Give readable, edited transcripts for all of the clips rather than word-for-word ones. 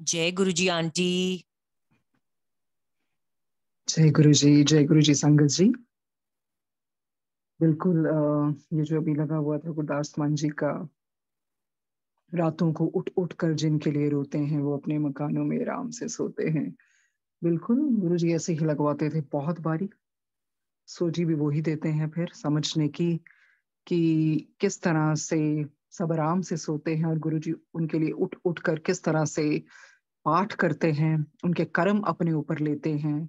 जय गुरु जी आंटी। जय गुरु जी संगत जी। बिल्कुल ये जो अभी लगा हुआ था गुरदास मान जी का, रातों को उठ उठ कर जिनके लिए रोते हैं वो अपने मकानों में आराम से सोते हैं। बिल्कुल गुरु जी ऐसे ही लगवाते थे बहुत बारी। सोची भी वही देते हैं फिर समझने की कि किस तरह से सब आराम से सोते हैं और गुरु जी उनके लिए उठ उठ कर किस तरह से पाठ करते हैं, उनके कर्म अपने ऊपर लेते हैं।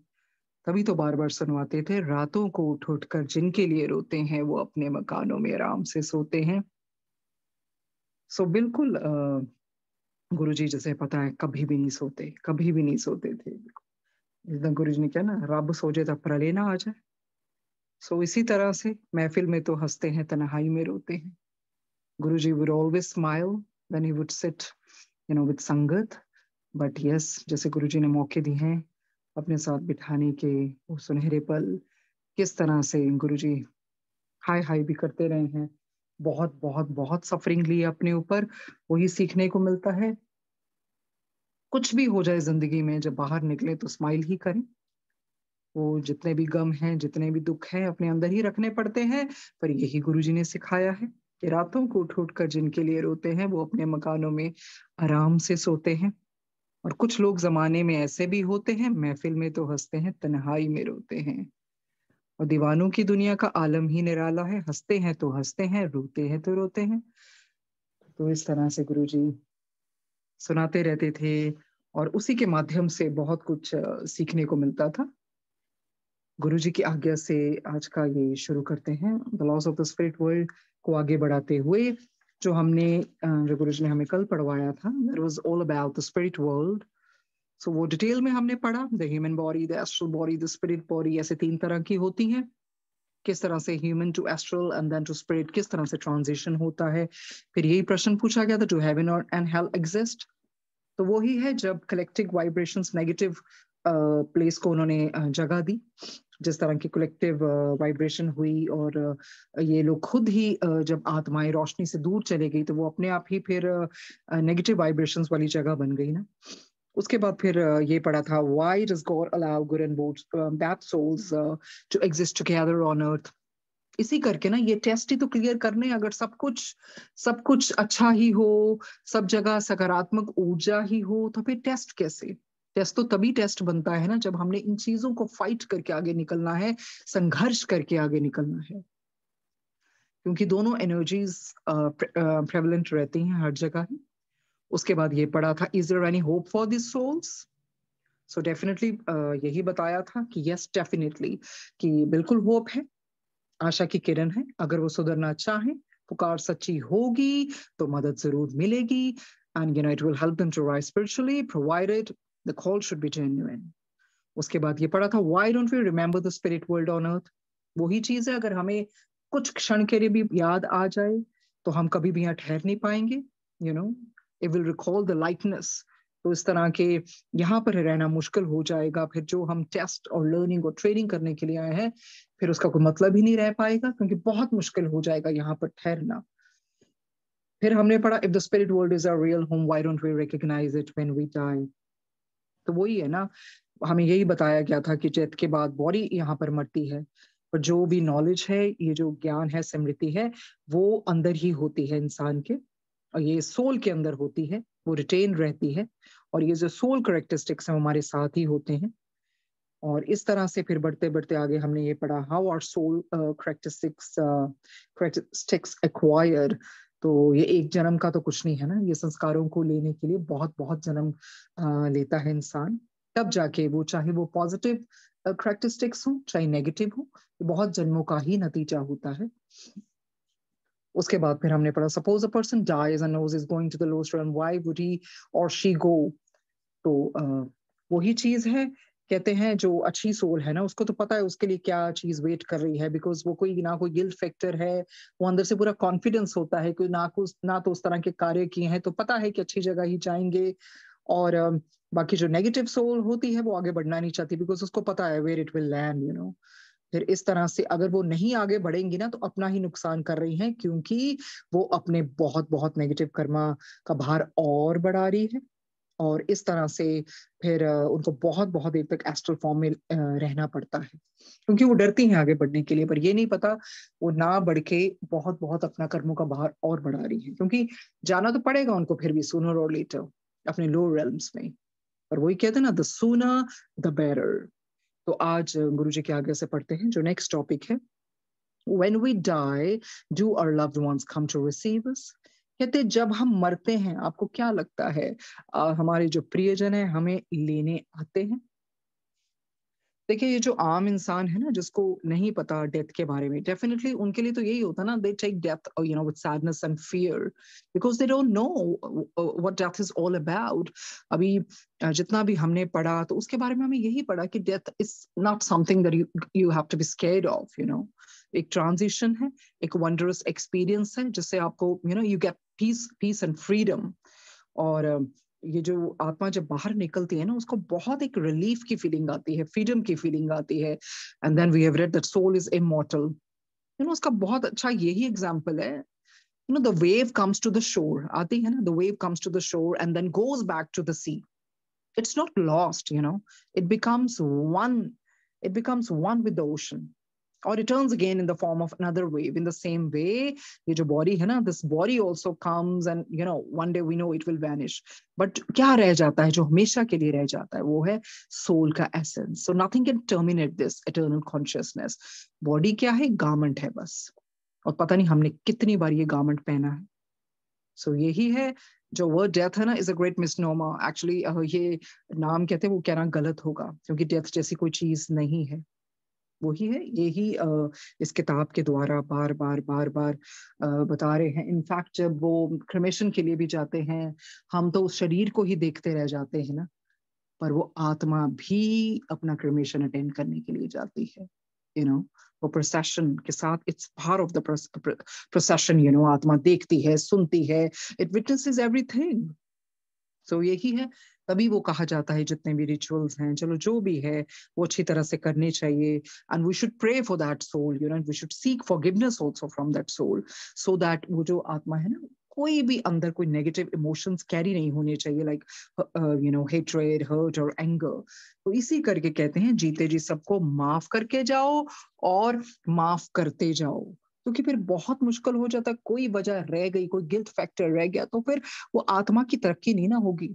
तभी तो बार बार सुनवाते थे, रातों को उठ उठ कर जिनके लिए रोते हैं वो अपने मकानों में आराम से सोते हैं। सो बिल्कुल गुरु जी जैसे पता है कभी भी नहीं सोते, कभी भी नहीं सोते थे। जितना गुरु जी ने क्या ना, रब सो जाए तो प्रलय ना आ जाए। सो इसी तरह से महफिल में तो हंसते हैं, तन्हाई में रोते हैं। गुरु जी would always smile when he would sit, with संगत। बट यस, जैसे गुरु जी ने मौके दिए हैं अपने साथ बिठाने के, वो सुनहरे पल, किस तरह से गुरु जी हाय हाय भी करते रहे हैं। बहुत बहुत बहुत सफरिंग ली है अपने ऊपर। वही सीखने को मिलता है। कुछ भी हो जाए जिंदगी में, जब बाहर निकले तो स्माइल ही करें। वो जितने भी गम हैं, जितने भी दुख हैं, अपने अंदर ही रखने पड़ते हैं। पर यही गुरुजी ने सिखाया है कि रातों को उठ उठ कर जिनके लिए रोते हैं वो अपने मकानों में आराम से सोते हैं। और कुछ लोग जमाने में ऐसे भी होते हैं, महफिल में तो हंसते हैं, तन्हाई में रोते हैं। और दीवानों की दुनिया का आलम ही निराला है, हंसते हैं तो हंसते हैं, रोते हैं तो रोते हैं। तो इस तरह से गुरुजी सुनाते रहते थे और उसी के माध्यम से बहुत कुछ सीखने को मिलता था। गुरु जी की आज्ञा से आज का ये शुरू करते हैं, the loss of the spirit world को आगे बढ़ाते हुए। जो हमने जो गुरु जी ने हमें कल पढ़वाया था, that was all about the spirit world. So वो डिटेल में हमने पढ़ा, the human body, the astral body, the spirit body, ऐसे तीन तरह की होती हैं। किस तरह से human to astral and then to spirit, किस तरह से ट्रांजिशन होता है। फिर यही प्रश्न पूछा गया था, टू हेवन और एंड हेल एग्जिस्ट। तो वही है जब कलेक्टिव वाइब्रेशंस नेगेटिव प्लेस को उन्होंने जगह दी। जिस तरह की कलेक्टिव वाइब्रेशन हुई और ये लोग खुद ही जब आत्माएं रोशनी से दूर चले गई तो वो अपने आप ही फिर नेगेटिव वाइब्रेशंस वाली जगह बन गई ना। उसके बाद फिर ये पढ़ा था, why does God allow good and bad souls to exist together on earth. इसी करके ना ये टेस्ट ही तो क्लियर करने, अगर सब कुछ अच्छा ही हो, सब जगह सकारात्मक ऊर्जा ही हो, तो फिर टेस्ट कैसे। टेस्ट तो तभी टेस्ट बनता है ना जब हमने इन चीजों को फाइट करके आगे निकलना है, संघर्ष करके आगे निकलना है। क्योंकि दोनों एनर्जीज प्रेवलेंट रहती हैं हर जगह ही। उसके बाद ये पढ़ा था, is there any hope for this souls. So definitely यही बताया था कि यस डेफिनेटली, कि बिल्कुल होप है, आशा की किरण है। अगर वो सुधरना चाहें, पुकार सच्ची होगी तो मदद जरूर मिलेगी। And it will help them to rise spiritually provided the call should be genuine. उसके बाद ये पढ़ा था, why don't we remember the spirit world on earth. वही चीज है, अगर हमें कुछ क्षण के लिए भी याद आ जाए तो हम कभी भी यहाँ ठहर नहीं पाएंगे। No, it will recall the lightness. तो इस तरह के यहाँ पर रहना मुश्किल हो जाएगा। फिर जो हम टेस्ट और लर्निंग और ट्रेनिंग करने के लिए आए हैं, फिर उसका कोई मतलब ही नहीं रह पाएगा, क्योंकि बहुत मुश्किल हो जाएगा यहाँ पर ठहरना। फिर हमने पढ़ा, if the spirit world is a real home why don't we recognise it when we die. तो वही है ना, हमें यही बताया गया था कि डेथ के बाद बॉडी यहाँ पर मरती है, पर जो भी नॉलेज है, ये जो ज्ञान है, स्मृति है, वो अंदर ही होती है इंसान के, और ये सोल के अंदर होती है, वो रिटेन रहती है। और ये जो सोल करेक्टरिस्टिक्स हैं हमारे साथ ही होते हैं। और इस तरह से फिर बढ़ते बढ़ते आगे हमने ये पढ़ा, how are soul characteristics acquire. तो ये एक जन्म का तो कुछ नहीं है ना, ये संस्कारों को लेने के लिए बहुत बहुत जन्म लेता है इंसान। तब जाके वो, चाहे वो पॉजिटिव करेक्टरिस्टिक्स हो चाहे नेगेटिव हो, ये बहुत जन्मों का ही नतीजा होता है। उसके बाद फिर हमने पढ़ा, suppose a person dies and knows is going to the lowest realm, why would he और शी गो। तो वही चीज है, कहते हैं जो अच्छी सोल है ना, उसको तो पता है उसके लिए क्या चीज वेट कर रही है, बिकॉज वो कोई ना कोई गिल्ट फैक्टर है। वो अंदर से पूरा कॉन्फिडेंस होता है, कोई ना तो उस तरह के कार्य किए हैं, तो पता है कि अच्छी जगह ही जाएंगे। और बाकी जो नेगेटिव सोल होती है वो आगे बढ़ना नहीं चाहती, बिकॉज उसको पता है वेयर इट विल लैंड। फिर इस तरह से अगर वो नहीं आगे बढ़ेंगी ना, तो अपना ही नुकसान कर रही हैं, क्योंकि वो अपने बहुत बहुत नेगेटिव कर्मा का भार और बढ़ा रही है। और इस तरह से फिर उनको बहुत बहुत देर तक एस्ट्रल फॉर्म में रहना पड़ता है, क्योंकि वो डरती हैं आगे बढ़ने के लिए, पर ये नहीं पता वो ना बढ़ के बहुत बहुत अपना कर्मों का भार और बढ़ा रही है, क्योंकि जाना तो पड़ेगा उनको फिर भी सूनर और लेटर अपने लोअर रेल्म्स में। पर वही कहते हैं ना, द सूनर द बेटर। तो आज गुरु जी के आगे से पढ़ते हैं जो नेक्स्ट टॉपिक है, When we die, do our loved ones come to receive us? कहते जब हम मरते हैं आपको क्या लगता है हमारे जो प्रियजन है हमें लेने आते हैं? देखिए ये जो आम इंसान है ना जिसको नहीं पता डेथ के बारे में, डेफिनेटली उनके लिए तो यही होता ना, they take death you know with sadness and fear, because they don't know what death is all about. अभी जितना भी हमने पढ़ा तो उसके बारे में हमें यही पढ़ा कि death is not something that you have to be scared of, you know. एक ट्रांजिशन है, एक वंडरस एक्सपीरियंस है जिससे आपको you know you get peace and freedom. और ये जो आत्मा जब बाहर निकलती है ना उसको बहुत एक रिलीफ की फीलिंग आती है, फ्रीडम की फीलिंग आती है। And then we have read that soul is immortal, you know. उसका बहुत अच्छा यही एग्जांपल है, you know, the wave comes to the shore, आती है ना, the wave comes to the shore and then goes back to the sea. It's not lost, you know, it becomes one, it becomes one with the ocean, or returns again in the form of another wave. In the same way, ये जो body है ना, this body also comes and you know one day we know it will vanish. But क्या रह जाता है जो हमेशा के लिए रह जाता है, वो है soul का essence. So nothing can terminate this eternal consciousness. Body क्या है? Garment है बस, और पता नहीं हमने कितनी बार ये garment पहना है। So यही है जो वर्ड डेथ है ना, is a great misnomer actually. ये नाम कहते हैं वो कहना गलत होगा, क्योंकि डेथ जैसी कोई चीज नहीं है। वही है, यही इस किताब के द्वारा बार बार बार बार बता रहे हैं। इनफैक्ट जब वो क्रिमेशन के लिए भी जाते हैं, हम तो उस शरीर को ही देखते रह जाते हैं ना, पर वो आत्मा भी अपना क्रिमेशन अटेंड करने के लिए जाती है, यू नो। वो प्रोसेशन के साथ, it's part of the procession, you know. आत्मा देखती है, सुनती है, इट विटनेसेस एवरीथिंग। सो यही है, तभी वो कहा जाता है जितने भी रिचुअल्स हैं, चलो जो भी है वो अच्छी तरह से करने चाहिए। And we should pray for that soul, you know, we should seek forgiveness also from that soul, so that वो जो आत्मा है ना, कोई भी अंदर कोई नेगेटिव इमोशंस कैरी नहीं होने चाहिए, like you know hatred, hurt और एंगर। तो इसी करके कहते हैं जीते जी सबको माफ करके जाओ और माफ करते जाओ, क्योंकि फिर बहुत मुश्किल हो जाता है, कोई वजह रह गई, कोई गिल्ट फैक्टर रह गया तो फिर वो आत्मा की तरक्की नहीं ना होगी।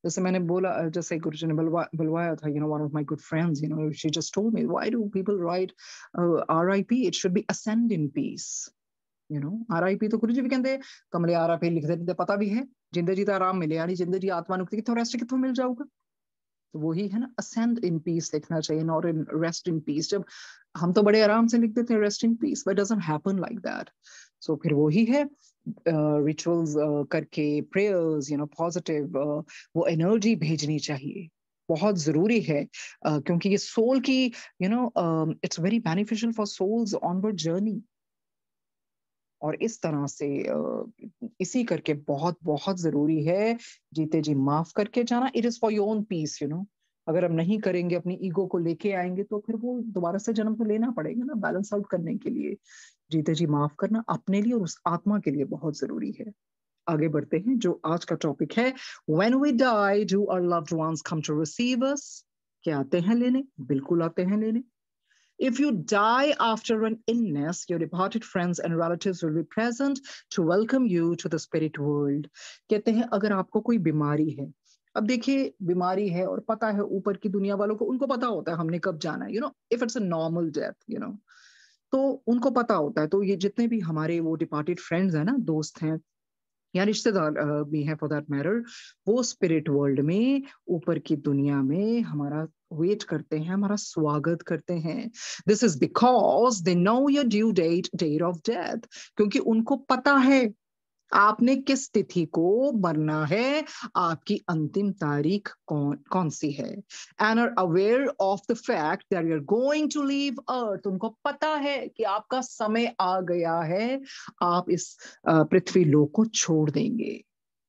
जैसे मैंने बोला, जैसे गुरुजी ने बुलवाया था, you know, one of my good friends, you know, she just told me, why do people right RIP, it should be ascend in peace, you no. RIP तो गुरुजी भी कहते कमले आरआईपी लिख देते, पता भी है जिंदे जी तो आराम मिले यानी जिंदे जी आत्मा नु किथों रेस्ट किथों मिल जाऊगा। तो वही है ना, असेंड इन पीस लिखना चाहिए, not in rest in peace. जब हम तो बड़े आराम से लिख देते हैं rest in peace, but doesn't happen like that. So फिर वही है, रिचुअल्स करके, प्रेयर्स, यू नो, पॉजिटिव वो एनर्जी भेजनी चाहिए, बहुत जरूरी है। क्योंकि ये सोल की, you know, it's very beneficial for souls onward journey. और इस तरह से इसी करके बहुत बहुत जरूरी है जीते जी माफ करके जाना। It is for your own peace, you know. अगर हम नहीं करेंगे, अपनी ईगो को लेके आएंगे, तो फिर वो दोबारा से जन्म तो लेना पड़ेगा ना, बैलेंस आउट करने के लिए। जीते जी माफ करना अपने लिए और उस आत्मा के लिए बहुत जरूरी है। आगे बढ़ते हैं, जो आज का टॉपिक है, when we die do our loved ones come to receive us? क्या आते हैं लेने? बिल्कुल आते हैं लेने। If you die after an illness, your departed friends and relatives will be present to welcome you to the spirit world. कहते हैं अगर आपको कोई बीमारी है, अब देखिए बीमारी है और पता है ऊपर की दुनिया वालों को, उनको पता होता है हमने कब जाना है, you know, if it's a normal death, you know, तो उनको पता होता है। तो ये जितने भी हमारे वो डिपार्टेड फ्रेंड्स हैं ना, दोस्त हैं या रिश्तेदार भी हैं फॉर दैट मैटर, वो स्पिरिट वर्ल्ड में, ऊपर की दुनिया में हमारा वेट करते हैं, हमारा स्वागत करते हैं। This is because they know your due date, date of death, क्योंकि उनको पता है आपने किस तिथि को मरना है, आपकी अंतिम तारीख कौन कौन सी है। And are aware of the fact that you are going to leave Earth, उनको पता है कि आपका समय आ गया है, आप इस पृथ्वी लोक को छोड़ देंगे,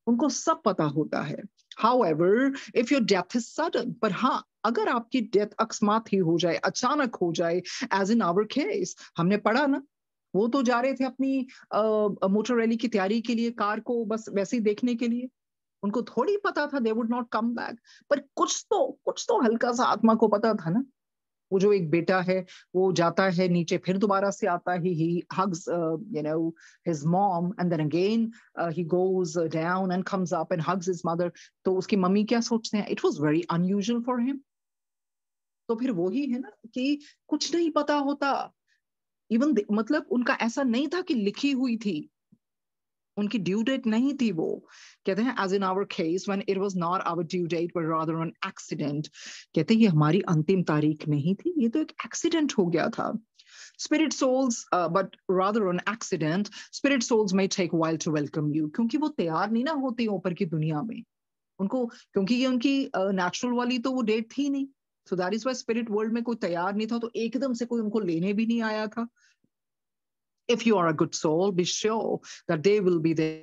उनको सब पता होता है। However, if your death is sudden, पर हाँ, अगर आपकी डेथ अकस्मात ही हो जाए, अचानक हो जाए, as in our case, हमने पढ़ा ना, वो तो जा रहे थे अपनी मोटर रैली की तैयारी के लिए, कार को बस वैसे ही देखने के लिए, उनको थोड़ी पता था they would not come back, पर कुछ तो हल्का सा आत्मा को पता था ना। वो जो एक बेटा है वो जाता है नीचे, फिर दोबारा से आता है, he hugs his mom and then again he goes down and comes up and hugs his mother. तो उसकी मम्मी क्या सोचते हैं, it was very unusual for him. तो फिर वही है ना कि कुछ नहीं पता होता, इवन मतलब उनका ऐसा नहीं था कि लिखी हुई थी, उनकी ड्यू डेट नहीं थी। वो कहते हैं as in our case when it was not our due date but rather an accident, कहते हैं ये हमारी अंतिम तारीख नहीं थी, ये तो एक एक्सीडेंट हो गया था। Spirit souls, but rather an accident, spirit souls may take a while to welcome you, क्योंकि वो तैयार नहीं ना होते ऊपर की दुनिया में, उनको, क्योंकि ये उनकी नेचुरल वाली तो वो डेट थी नहीं, so that is why spirit world में कोई तैयार नहीं था, तो एकदम से कोई उनको लेने भी नहीं आया था। If you are a good soul, be sure that they will be there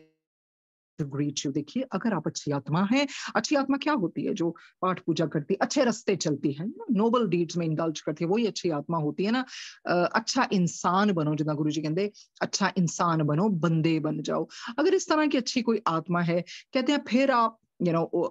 to greet you. देखिए अगर आप अच्छी आत्मा है, अच्छी आत्मा क्या होती है, जो पाठ पूजा करती है, अच्छे रास्ते चलती है, नोबल डीड्स में इंडल्ज करती है, वही अच्छी आत्मा होती है ना। अच्छा इंसान बनो, जितना गुरु जी कहते, अच्छा इंसान बनो, बंदे बन जाओ। अगर इस तरह की अच्छी कोई आत्मा है, कहते हैं फिर आप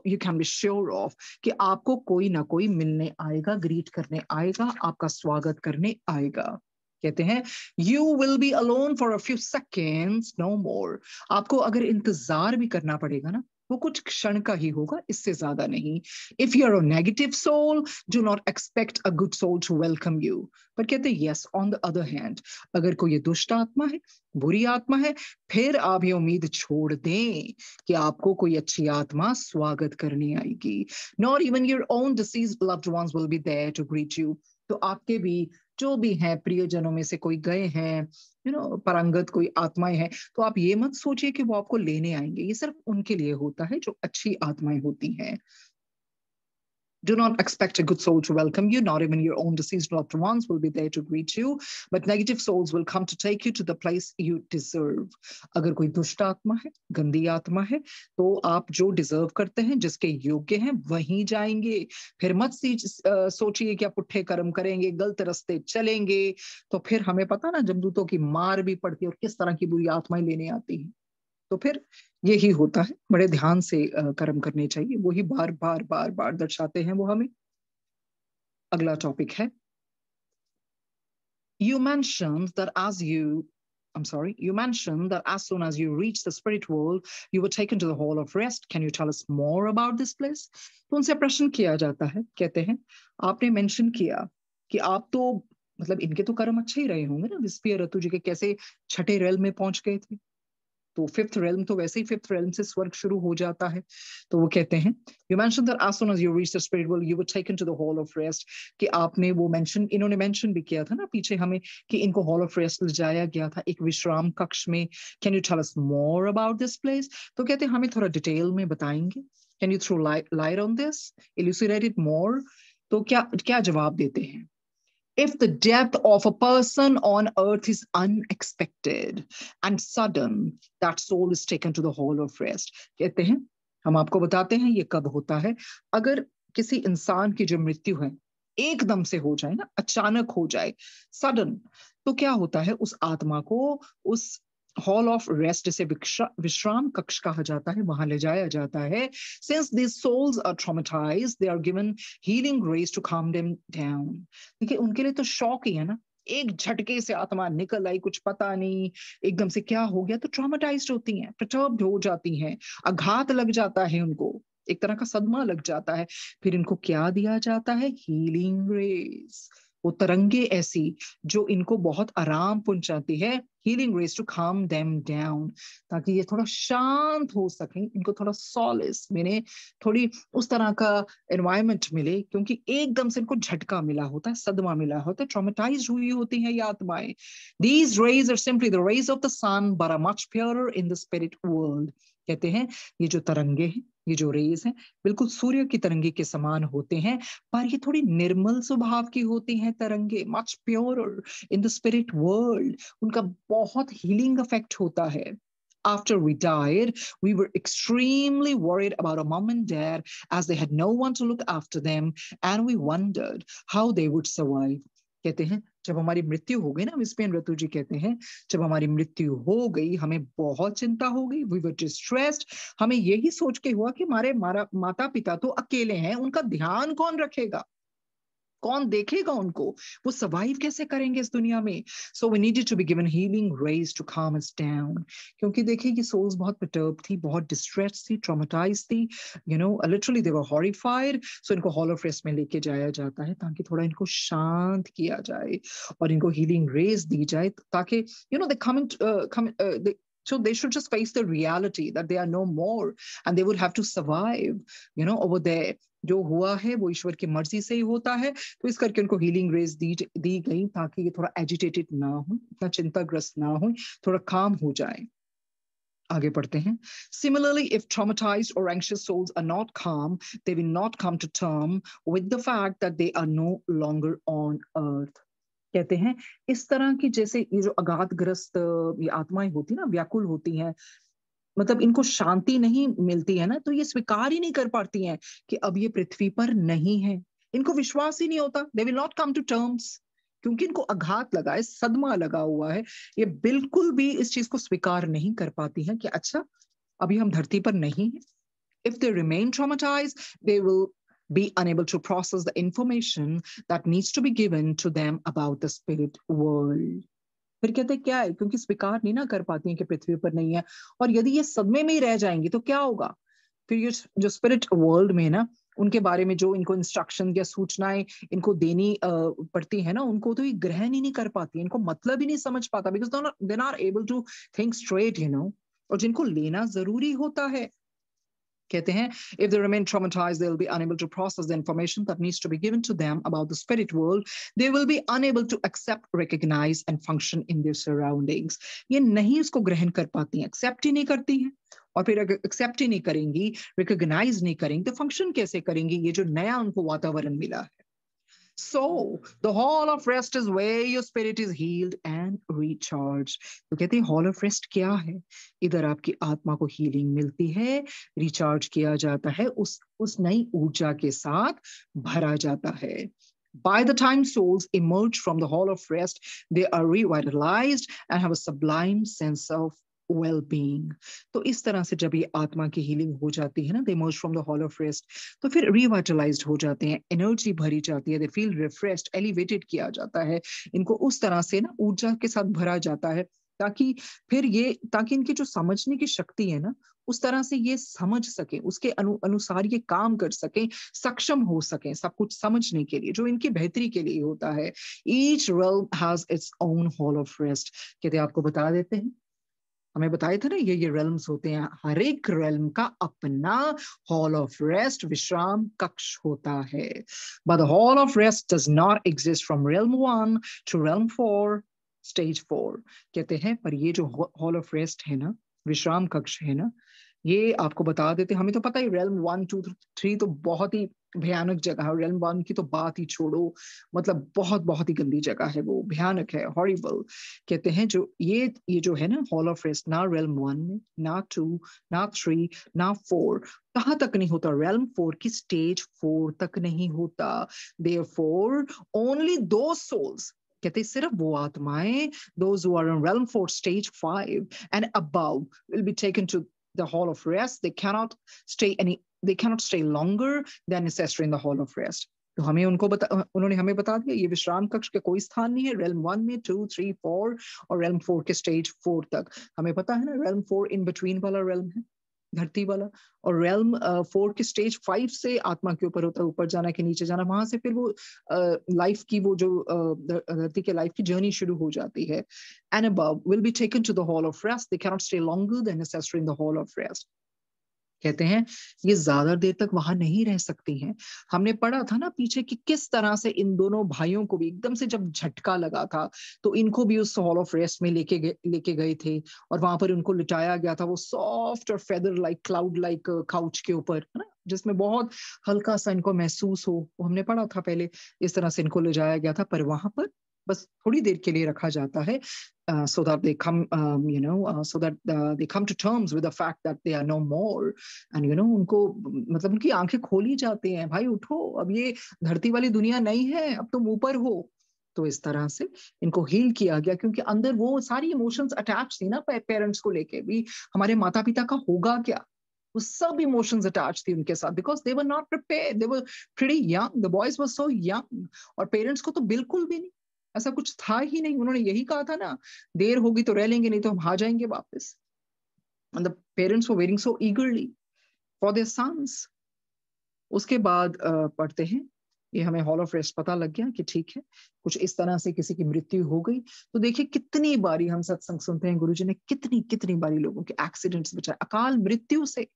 you can be sure of कि आपको कोई ना कोई मिलने आएगा, ग्रीट करने आएगा, आपका स्वागत करने आएगा। कहते हैं you will be alone for a few seconds, no more. आपको अगर इंतजार भी करना पड़ेगा ना, वो कुछ क्षण का ही होगा, इससे ज्यादा नहीं। If you're a negative soul, do not expect a good soul to welcome you. पर कहते हैं yes, on the other hand, अगर कोई दुष्ट आत्मा है, बुरी आत्मा है, फिर आप ये उम्मीद छोड़ दें कि आपको कोई अच्छी आत्मा स्वागत करने आएगी। Not even your own deceased loved ones will be there to greet you. तो आपके भी जो भी हैं प्रियजनों में से कोई गए हैं, परंगत कोई आत्माएं हैं, तो आप ये मत सोचिए कि वो आपको लेने आएंगे, ये सिर्फ उनके लिए होता है जो अच्छी आत्माएं होती हैं। Do not expect a good soul to welcome you. Not even your own deceased loved ones will be there to greet you. But negative souls will come to take you to the place you deserve. अगर कोई दुष्ट आत्मा है, गंदी आत्मा है, तो आप जो डिजर्व करते हैं, जिसके योग्य हैं, वहीं जाएंगे। फिर मत सोचिए कि आप पुट्ठे कर्म करेंगे, गलत रास्ते चलेंगे, तो फिर हमें पता ना जमदूतों की मार भी पड़ती है और किस तरह की बुरी आत्माएं लेने आती हैं। तो फिर यही होता है, बड़े ध्यान से कर्म करने चाहिए, वही बार बार बार बार दर्शाते हैं वो हमें। अगला टॉपिक है, you mentioned that as soon as you reach the spirit world, you were taken to the hall of rest. Can you tell us more about this place? तो उनसे प्रश्न किया जाता है, कहते हैं आपने मेंशन किया कि आप तो मतलब इनके तो कर्म अच्छे ही रहे होंगे ना, विस्पीय ऋतु जी के कैसे छठे रेल में पहुंच गए थे, तो फिफ्थ रेल्म, तो वैसे ही फिफ्थ रेल्म से स्वर्ग शुरू हो जाता है। तो वो कहते हैं you mention that as soon as you reach the spirit world you were taken to the hall of rest, कि आपने वो मेंशन, इन्होंने मेंशन भी किया था ना पीछे हमें कि इनको हॉल ऑफ रेस्ट ले जाया गया था, एक विश्राम कक्ष में। Can you tell us more about this place? तो कहते हैं हमें थोड़ा डिटेल में बताएंगे, can you throw light on this, elucidate it more. तो क्या क्या जवाब देते हैं? If the death of a person on earth is unexpected and sudden, that soul is taken to the hall of rest. कहते हैं हम आपको बताते हैं ये कब होता है, अगर किसी इंसान की जो मृत्यु है एकदम से हो जाए ना, अचानक हो जाए, सडन, तो क्या होता है, उस आत्मा को उस हॉल ऑफ रेस्ट, जिसे विश्राम कक्ष कहा जाता है, वहां ले जाया जाता है। Since these souls are traumatized, they are given healing grace to calm them down. देखिए उनके लिए तो शॉक ही है ना, एक झटके से आत्मा निकल आई, कुछ पता नहीं, एकदम से क्या हो गया, तो ट्रॉमेटाइज्ड होती हैं, perturbed हो जाती हैं, आघात लग जाता है उनको, एक तरह का सदमा लग जाता है। फिर इनको क्या दिया जाता है? हीलिंग ग्रेस, वो तरंगे ऐसी जो इनको बहुत आराम पहुंचाती है, healing grace to calm them down, ताकि ये थोड़ा शांत हो सकें, इनको थोड़ा सॉलिस मिले, थोड़ी उस तरह का एनवायरनमेंट मिले, क्योंकि एकदम से इनको झटका मिला होता है, सदमा मिला होता है, ट्रॉमेटाइज हुई होती है ये आत्माएं। These rays are simply the rays of the sun but are much purer in the spirit world. कहते हैं ये जो तरंगे हैं, ये जो रेज हैं, बिल्कुल सूर्य की तरंगे के समान होते हैं, पर ये थोड़ी निर्मल स्वभाव की होती हैं तरंगे, much pure in the spirit world, उनका बहुत हीलिंग इफेक्ट होता है। After we died, we were extremely worried about our mom and dad as they had no one to look after them, and we wondered how they would survive. कहते हैं जब हमारी मृत्यु हो गई ना, विस्पेन ऋतु जी कहते हैं, जब हमारी मृत्यु हो गई हमें बहुत चिंता हो गई, वी वर डिस्ट्रेस्ड। हमें यही सोच के हुआ कि हमारे माता पिता तो अकेले हैं, उनका ध्यान कौन रखेगा, कौन देखेगा उनको, वो सर्वाइव कैसे करेंगे इस दुनिया में। So we needed to be given healing grace to calm us down. क्योंकि देखिए ये सोल्स बहुत परटर्ब थी, बहुत डिस्ट्रेस थी, ट्रॉमेटाइज थी, लिटरली दे वर हॉरिफाइड। सो इनको हॉल ऑफ रेस्ट में लेके जाया जाता है ताकि थोड़ा इनको शांत किया जाए और इनको हीलिंग ग्रेस दी जाए, ताकि दे come so they should just face the reality that they are no more and they would have to survive, over there। जो हुआ है वो ईश्वर की मर्जी से ही होता है, तो इस करके उनको हीलिंग ग्रेस दी गई ताकि ये थोड़ा एजिटेटेड ना हो, इतना चिंताग्रस्त ना हो, थोड़ा काम हो जाए। आगे पढ़ते हैं। Similarly, if traumatized or anxious souls are not calm, they will not come to term with the fact that they are no longer on earth। कहते हैं इस तरह की, जैसे ये जो अगाधग्रस्त ये आत्माएं होती ना, व्याकुल होती हैं, मतलब इनको शांति नहीं मिलती है ना, तो ये स्वीकार ही नहीं कर पाती हैं कि अब ये पृथ्वी पर नहीं है। इनको विश्वास ही नहीं होता, they will not come to terms, क्योंकि इनको आघात लगा है, सदमा लगा हुआ है। ये बिल्कुल भी इस चीज को स्वीकार नहीं कर पाती हैं कि अच्छा अभी हम धरती पर नहीं है। If they remain traumatized, they will be unable to process the information that needs to be given to them about the spirit world। फिर कहते हैं क्या है, क्योंकि स्वीकार नहीं ना कर पाती हैं कि पृथ्वी पर नहीं है, और यदि ये सदमे में ही रह जाएंगी तो क्या होगा। फिर ये जो स्पिरिट वर्ल्ड में है ना, उनके बारे में जो इनको इंस्ट्रक्शन या सूचनाएं इनको देनी पड़ती है ना, उनको तो ये ग्रहण ही नहीं कर पाती, इनको मतलब ही नहीं समझ पाता, because they not able to think straight, और जिनको लेना जरूरी होता है। कहते हैं if they remain traumatized, they'll be unable to process the information that needs to be given to them about the spirit world। they will be unable to accept, recognize and function in their surroundings। ये नहीं उसको ग्रहण कर पाती हैं, accept ही नहीं करती हैं, और फिर अगर एक्सेप्ट ही नहीं करेंगी, रिकॉग्नाइज नहीं करेंगी, तो फंक्शन कैसे करेंगी ये जो नया उनको वातावरण मिला है। So the hall of rest is where your spirit is healed and recharged। तो कहते हैं हॉल ऑफ रेस्ट क्या है, इधर आपकी आत्मा को हीलिंग मिलती है, रिचार्ज किया जाता है, उस नई ऊर्जा के साथ भरा जाता है। By the time souls emerge from the hall of rest, they are revitalized and have a sublime sense of well-being। तो इस तरह से जब ये आत्मा की हीलिंग हो जाती है ना, they emerge from the hall of rest, तो फिर रिवाइटलाइज्ड हो जाते हैं, एनर्जी भरी जाती है, दे फील रिफ्रेश्ड, एलिवेटेड किया जाता है, इनको उस तरह से ना ऊर्जा के साथ भरा जाता है, ताकि इनकी जो समझने की शक्ति है ना, उस तरह से ये समझ सके, उसके अनुसार ये काम कर सके, सक्षम हो सके सब कुछ समझने के लिए, जो इनकी बेहतरी के लिए होता है। Each realm has its own hall of rest। कहते आपको बता देते हैं, हमें बताए थे ना, ये रेल्म्स होते हैं, हर एक रेल्म का अपना हॉल ऑफ रेस्ट, विश्राम कक्ष होता है। But the hall of rest does not exist from realm 1 to realm 4 stage 4। कहते हैं पर ये जो हॉल ऑफ रेस्ट है ना, विश्राम कक्ष है ना, ये आपको बता देते, हमें तो पता ही रेल्म 1 2 3 तो बहुत ही भयानक जगह है, रेल्म 1 की तो बात ही छोड़ो, मतलब बहुत बहुत ही गंदी जगह है, वो भयानक है, हॉरिबल। कहते हैं जो ये जो है ना हॉल ऑफ रेस्ट, ना रेल्म 1 में, ना 2, ना 3, ना 4, कहाँ तक नहीं होता, रेल्म 4 की स्टेज 4 तक नहीं होता। देयरफॉर ओनली दो सोल्स, कहते सिर्फ वो आत्माएं, those who are in realm 4 stage 5 and above will be taken to the hall of rest। they cannot stay longer than necessary in the hall of rest। तो उन्होंने हमें बता दिया ये विश्राम कक्ष का कोई स्थान नहीं है रेल्म 1 में, 2 3 4 और रेल्म 4 के स्टेज 4 तक। हमें पता है ना रेल्म 4 इन बिटवीन वाला रेल्म है, धरती वाला, और रेल्म 4 के स्टेज 5 से आत्मा के ऊपर होता है, ऊपर जाना कि नीचे जाना, वहां से फिर वो लाइफ की वो जो धरती के लाइफ की जर्नी शुरू हो जाती है। And above will be taken to the hall of rest. They can not stay longer than necessary in the hall of rest. कहते हैं ये ज्यादा देर तक वहां नहीं रह सकती हैं। हमने पढ़ा था ना पीछे कि किस तरह से इन दोनों भाइयों को भी एकदम से जब झटका लगा था, तो इनको भी उस हॉल ऑफ रेस्ट में लेके गए थे, और वहां पर उनको लिटाया गया था वो सॉफ्ट और feather like cloud like couch के ऊपर, है ना, जिसमें बहुत हल्का सा इनको महसूस हो। वो हमने पढ़ा था पहले, इस तरह से इनको ले जाया गया था, पर वहां पर बस थोड़ी देर के लिए रखा जाता है, so that they come so that they come to terms with the fact that they are no more। and उनको मतलब उनकी आंखें खोली जाती हैं, भाई उठो, अब ये धरती वाली दुनिया नहीं है, अब तुम ऊपर हो। तो इस तरह से इनको हील किया गया, क्योंकि अंदर वो सारी इमोशंस अटैच थी ना पेरेंट्स को लेके भी, हमारे माता पिता का होगा क्या, वो सब इमोशंस अटैच थी उनके साथ, because they were not prepared, they were pretty young, the boys were so young. और पेरेंट्स को तो बिल्कुल भी नहीं, ऐसा कुछ था ही नहीं। उन्होंने यही कहा था ना, देर होगी तो रह लेंगे, नहीं तो हम आ जाएंगे वापस। And the parents were waiting so eagerly for their sons. उसके बाद पढ़ते हैं, ये हमें हॉल ऑफ रेस्ट पता लग गया कि ठीक है, कुछ इस तरह से किसी की मृत्यु हो गई। तो देखिए कितनी बारी हम सत्संग सुनते हैं, गुरुजी ने कितनी कितनी बारी लोगों के एक्सीडेंट्स बचाए, अकाल मृत्यु से।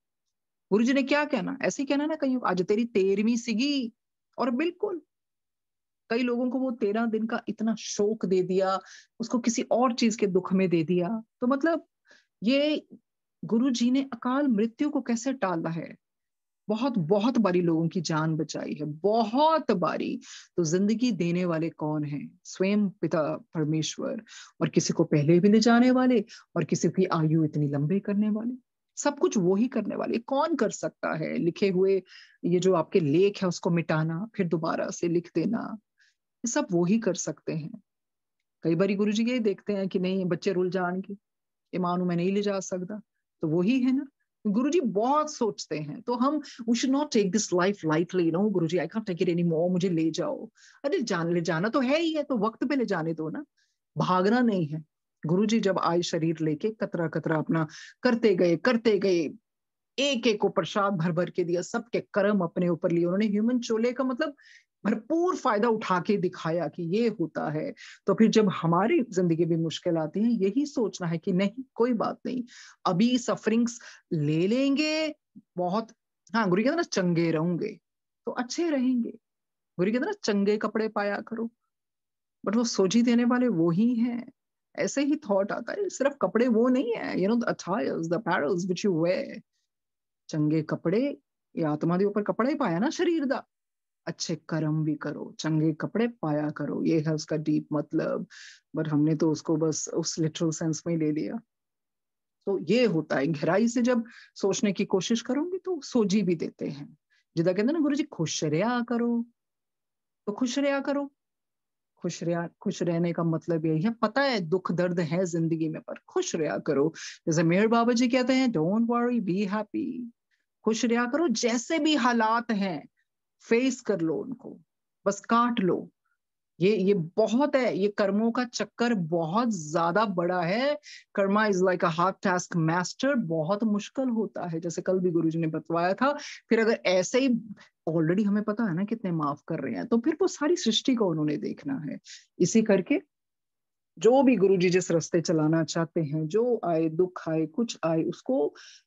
गुरुजी ने क्या कहना, ऐसे ही कहना ना कहीं, आज तेरी 13वीं सीगी, और बिल्कुल कई लोगों को वो 13 दिन का इतना शोक दे दिया, उसको किसी और चीज के दुख में दे दिया। तो मतलब ये गुरुजी ने अकाल मृत्यु को कैसे टाला है, बहुत बहुत बारी लोगों की जान बचाई है, बहुत बारी। तो जिंदगी देने वाले कौन हैं? स्वयं पिता परमेश्वर, और किसी को पहले भी ले जाने वाले, और किसी की आयु इतनी लंबी करने वाले, सब कुछ वो ही करने वाले। कौन कर सकता है लिखे हुए ये जो आपके लेख है उसको मिटाना, फिर दोबारा से लिख देना, ये सब वो ही कर सकते हैं। कई बारी गुरुजी यही देखते हैं कि नहीं बच्चे रुल जाएंगे, ये मानो मैं नहीं ले जा सकता, तो वही है ना। गुरुजी बहुत सोचते हैं, तो हम we should not take this life lightly, no Guruji I can't take it any more, मुझे ले जाओ। अरे ले जाना तो है ही है, तो वक्त पे ले जाने दो ना, भागना नहीं है। गुरुजी जब आए शरीर लेके, कतरा कतरा अपना करते गए, एक एक को प्रसाद भर भर के दिया, सबके कर्म अपने ऊपर लिए उन्होंने। ह्यूमन चोले का मतलब भरपूर फायदा उठा के दिखाया कि ये होता है। तो फिर जब हमारी जिंदगी में मुश्किल आती है, यही सोचना है कि नहीं कोई बात नहीं, अभी सफरिंग्स ले लेंगे बहुत। हाँ, गुरु कहते ना चंगे रहूंगे तो अच्छे रहेंगे, गुरु कहते ना चंगे कपड़े पाया करो, बट वो सोची देने वाले वो ही हैं। ऐसे ही थॉट आता है, सिर्फ कपड़े वो नहीं है, you know the attires, the apparels which you wear. चंगे कपड़े, ये आत्मा के ऊपर कपड़ा ही पाया ना शरीर दा, अच्छे कर्म भी करो, चंगे कपड़े पाया करो, ये है उसका डीप मतलब। बट हमने तो उसको बस उस लिटरल सेंस में ले लिया। तो ये होता है, गहराई से जब सोचने की कोशिश करोगे तो सोझी भी देते हैं। जिदा कहते ना गुरु जी खुश रहा करो, तो खुश रहा करो। खुश रहने का मतलब यही है, पता है दुख दर्द है जिंदगी में, पर खुश रहा करो। जैसे मेहर बाबा जी कहते हैं, डोंट वरी बी हैप्पी, खुश रहा करो, जैसे भी हालात हैं फेस कर लो उनको, बस काट लो। ये बहुत है, ये कर्मों का चक्कर बहुत ज्यादा बड़ा है। Karma is like a hard task master, बहुत मुश्किल होता है, जैसे कल भी गुरुजी ने बतवाया था। फिर अगर ऐसे ही ऑलरेडी हमें पता है ना कितने माफ कर रहे हैं, तो फिर वो सारी सृष्टि को उन्होंने देखना है। इसी करके जो भी गुरुजी जिस रास्ते चलाना चाहते हैं, जो आए दुख आए कुछ आए, उसको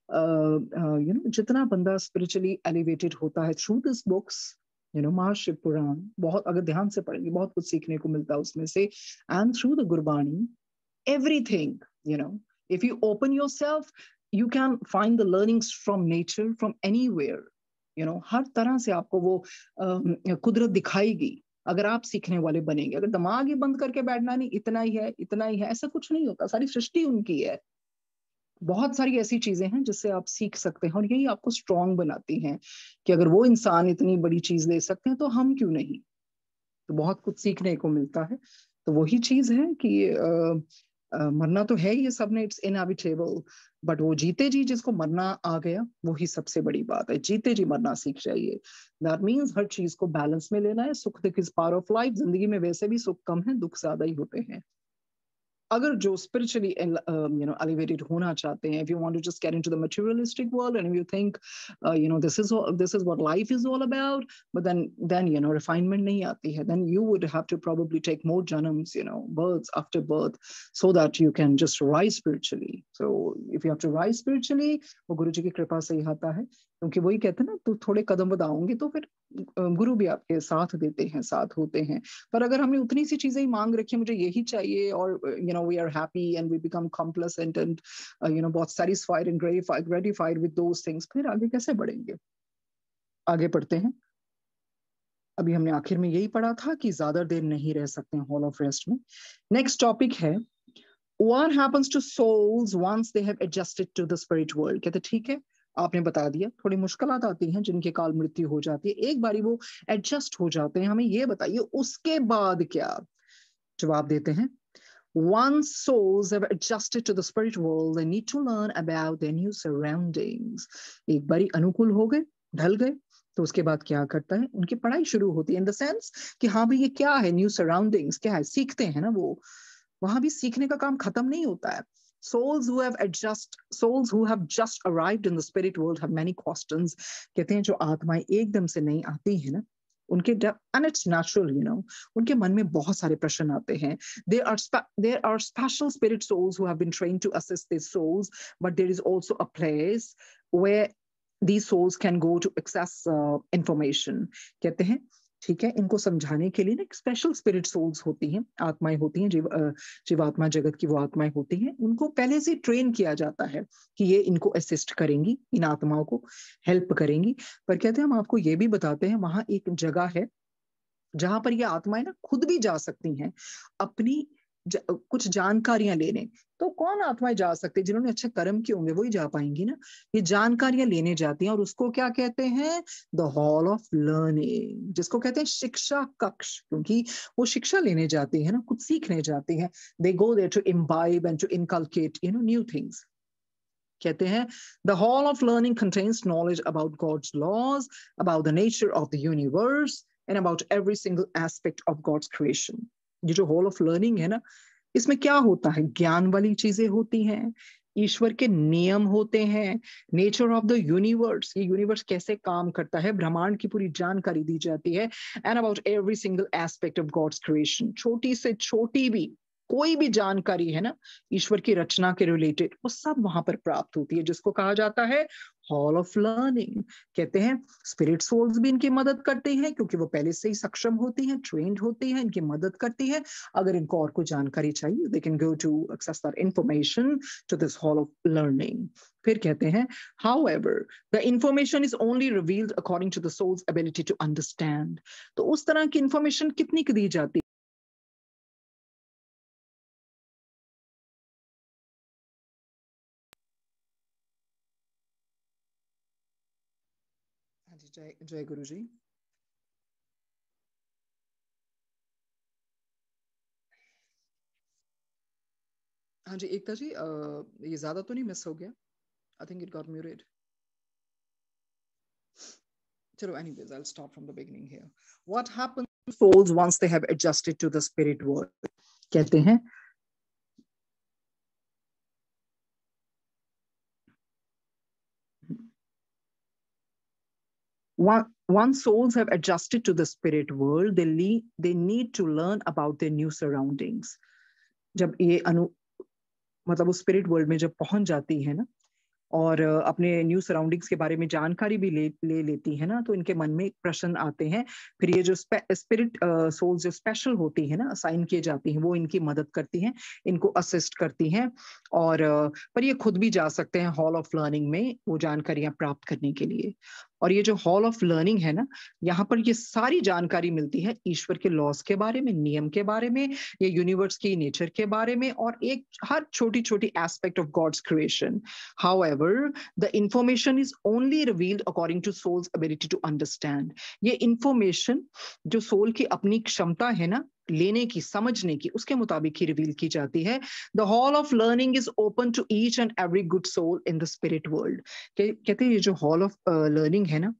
यू नो जितना बंदा स्पिरिचुअली एलिवेटेड होता है through this books, you know Mahashiv Puran, बहुत अगर ध्यान से पढ़ेंगे बहुत कुछ सीखने को मिलता है उसमें से। And through the Gurbani everything, you know if you open yourself you can find the learnings from nature, from anywhere. You know हर तरह से आपको वो कुदरत दिखाएगी, अगर आप सीखने वाले बनेंगे। अगर दिमाग ही बंद करके बैठना, नहीं इतना ही है इतना ही है, ऐसा कुछ नहीं होता। सारी सृष्टि उनकी है, बहुत सारी ऐसी चीजें हैं जिससे आप सीख सकते हैं, और यही आपको स्ट्रांग बनाती हैं कि अगर वो इंसान इतनी बड़ी चीज ले सकते हैं तो हम क्यों नहीं। तो बहुत कुछ सीखने को मिलता है। तो वही चीज है कि मरना तो है ये सब ने, इट्स इनएविटेबल, बट वो जीते जी जिसको मरना आ गया वही सबसे बड़ी बात है। जीते जी मरना सीख जाइए, दैट मीन्स हर चीज को बैलेंस में लेना है। सुख दुख इज पार्ट ऑफ लाइफ, जिंदगी में वैसे भी सुख कम है, दुख ज्यादा ही होते हैं। अगर जो spiritually you know elevated होना चाहते हैं, if you want to just get into the materialistic world and if you think you know this is what life is all about, but then you know refinement नहीं आती है, then you would have to probably take more janams, you know births after birth, so that you can just rise spiritually. So if you have to rise spiritually, वो गुरु जी की कृपा से ही आता है, क्योंकि वही कहते हैं ना, तो थोड़े कदम बढ़ाओगे तो फिर गुरु भी आपके साथ देते हैं, साथ होते हैं। पर अगर हमने उतनी सी चीजें ही मांग रखी, मुझे यही चाहिए, और you know we are happy and we become complacent and you know बहुत satisfied and gratified with those things, फिर आगे कैसे बढ़ेंगे। आगे पढ़ते हैं। अभी हमने आखिर में यही पढ़ा था कि ज्यादा देर नहीं रह सकते हॉल ऑफ रेस्ट में। नेक्स्ट टॉपिक है what happens to souls once they have adjusted to the spirit world। कहते ठीक है, आपने बता दिया, थोड़ी मुश्किलात आती हैं जिनके काल मृत्यु हो जाती है, एक बारी वो एडजस्ट हो जाते हैं, हमें ये बताइए उसके बाद क्या। जवाब देते हैं, once souls have adjusted to the spirit world, they need to learn about their new surroundings. एक बारी अनुकूल हो गए, ढल गए, तो उसके बाद क्या करता है, उनकी पढ़ाई शुरू होती है, इन द सेंस कि हाँ भाई ये क्या है, न्यू सराउंडिंग्स क्या है, सीखते हैं ना वो, वहां भी सीखने का काम खत्म नहीं होता है. Souls who have just arrived in the spirit world have many questions. कहते हैं जो आत्माएं एकदम से नहीं आती है ना, उनके and it's natural, उनके मन में बहुत सारे प्रश्न आते हैं. There are special spirit souls who have been trained to assist these souls, but there is also a place where these souls can go to access information. कहते हैं ठीक है, इनको समझाने के लिए ना स्पेशल स्पिरिट सोल्स होती हैं, आत्माएं होती हैं, जीवात्मा जगत की वो आत्माएं होती हैं, उनको पहले से ट्रेन किया जाता है कि ये इनको असिस्ट करेंगी, इन आत्माओं को हेल्प करेंगी. पर कहते हैं हम आपको ये भी बताते हैं, वहां एक जगह है जहां पर ये आत्माएं ना खुद भी जा सकती हैं अपनी कुछ जानकारियां लेने. तो कौन आत्माएं जा सकती है, जिन्होंने अच्छे कर्म किए होंगे वही जा पाएंगी ना. ये जानकारियां लेने जाती हैं और उसको क्या कहते हैं, द हॉल ऑफ लर्निंग, जिसको कहते हैं शिक्षा कक्ष, क्योंकि वो शिक्षा लेने जाती है ना, कुछ सीखने जाती है. They go there to imbibe and to inculcate new things. कहते हैं the hall of learning contains knowledge about God's laws, about the nature of the universe and about every single aspect of God's creation. ये जो hall of learning है ना, इसमें क्या होता है, ज्ञान वाली चीजें होती हैं, ईश्वर के नियम होते हैं, नेचर ऑफ द यूनिवर्स, ये यूनिवर्स कैसे काम करता है, ब्रह्मांड की पूरी जानकारी दी जाती है, and about every single aspect of God's creation. छोटी से छोटी भी कोई भी जानकारी है ना ईश्वर की रचना के रिलेटेड, वो सब वहां पर प्राप्त होती है, जिसको कहा जाता है हॉल ऑफ लर्निंग. कहते हैं स्पिरिट सोल्स भी इनकी मदद करती हैं, क्योंकि वो पहले से ही सक्षम होती हैं, ट्रेंड होती हैं, इनकी मदद करती है. अगर इनको और कोई जानकारी चाहिए, they can go to access that information to this hall of learning. फिर कहते हैं however the information is only revealed according to the soul's ability to understand. तो उस तरह की इंफॉर्मेशन कितनी दी जाती है. जय जय गुरु जी. हाँ जी एकता जी, ये ज्यादा तो नहीं मिस हो गया? I think it got muted. So anyways, I'll start from the beginning here. What happens to souls once they have adjusted to the spirit world? कहते हैं once souls have adjusted to the spirit world, they need to learn about their new surroundings. जब ये मतलब उस spirit world में जब पहुंच जाती है ना, और अपने न्यू सराउंडिंग्स के बारे में जानकारी भी ले लेती है ना, तो इनके मन में प्रश्न आते हैं. फिर ये जो स्पिरिट सोल्स जो स्पेशल होती है ना, असाइन किए जाती हैं, वो इनकी मदद करती हैं, इनको असिस्ट करती हैं. और पर ये खुद भी जा सकते हैं हॉल ऑफ लर्निंग में वो जानकारियां प्राप्त करने के लिए. और ये जो हॉल ऑफ लर्निंग है ना, यहाँ पर ये सारी जानकारी मिलती है ईश्वर के लॉस के बारे में, नियम के बारे में, ये यूनिवर्स की नेचर के बारे में, और एक हर छोटी छोटी aspect of God's creation. However, the information is only revealed according to soul's ability to understand. ये इंफॉर्मेशन जो सोल की अपनी क्षमता है ना लेने की, समझने की, उसके मुताबिक ही रिवील की जाती है. The hall of learning is open to each and every good soul in the spirit world. कहते हैं ये जो हॉल ऑफ लर्निंग है ना,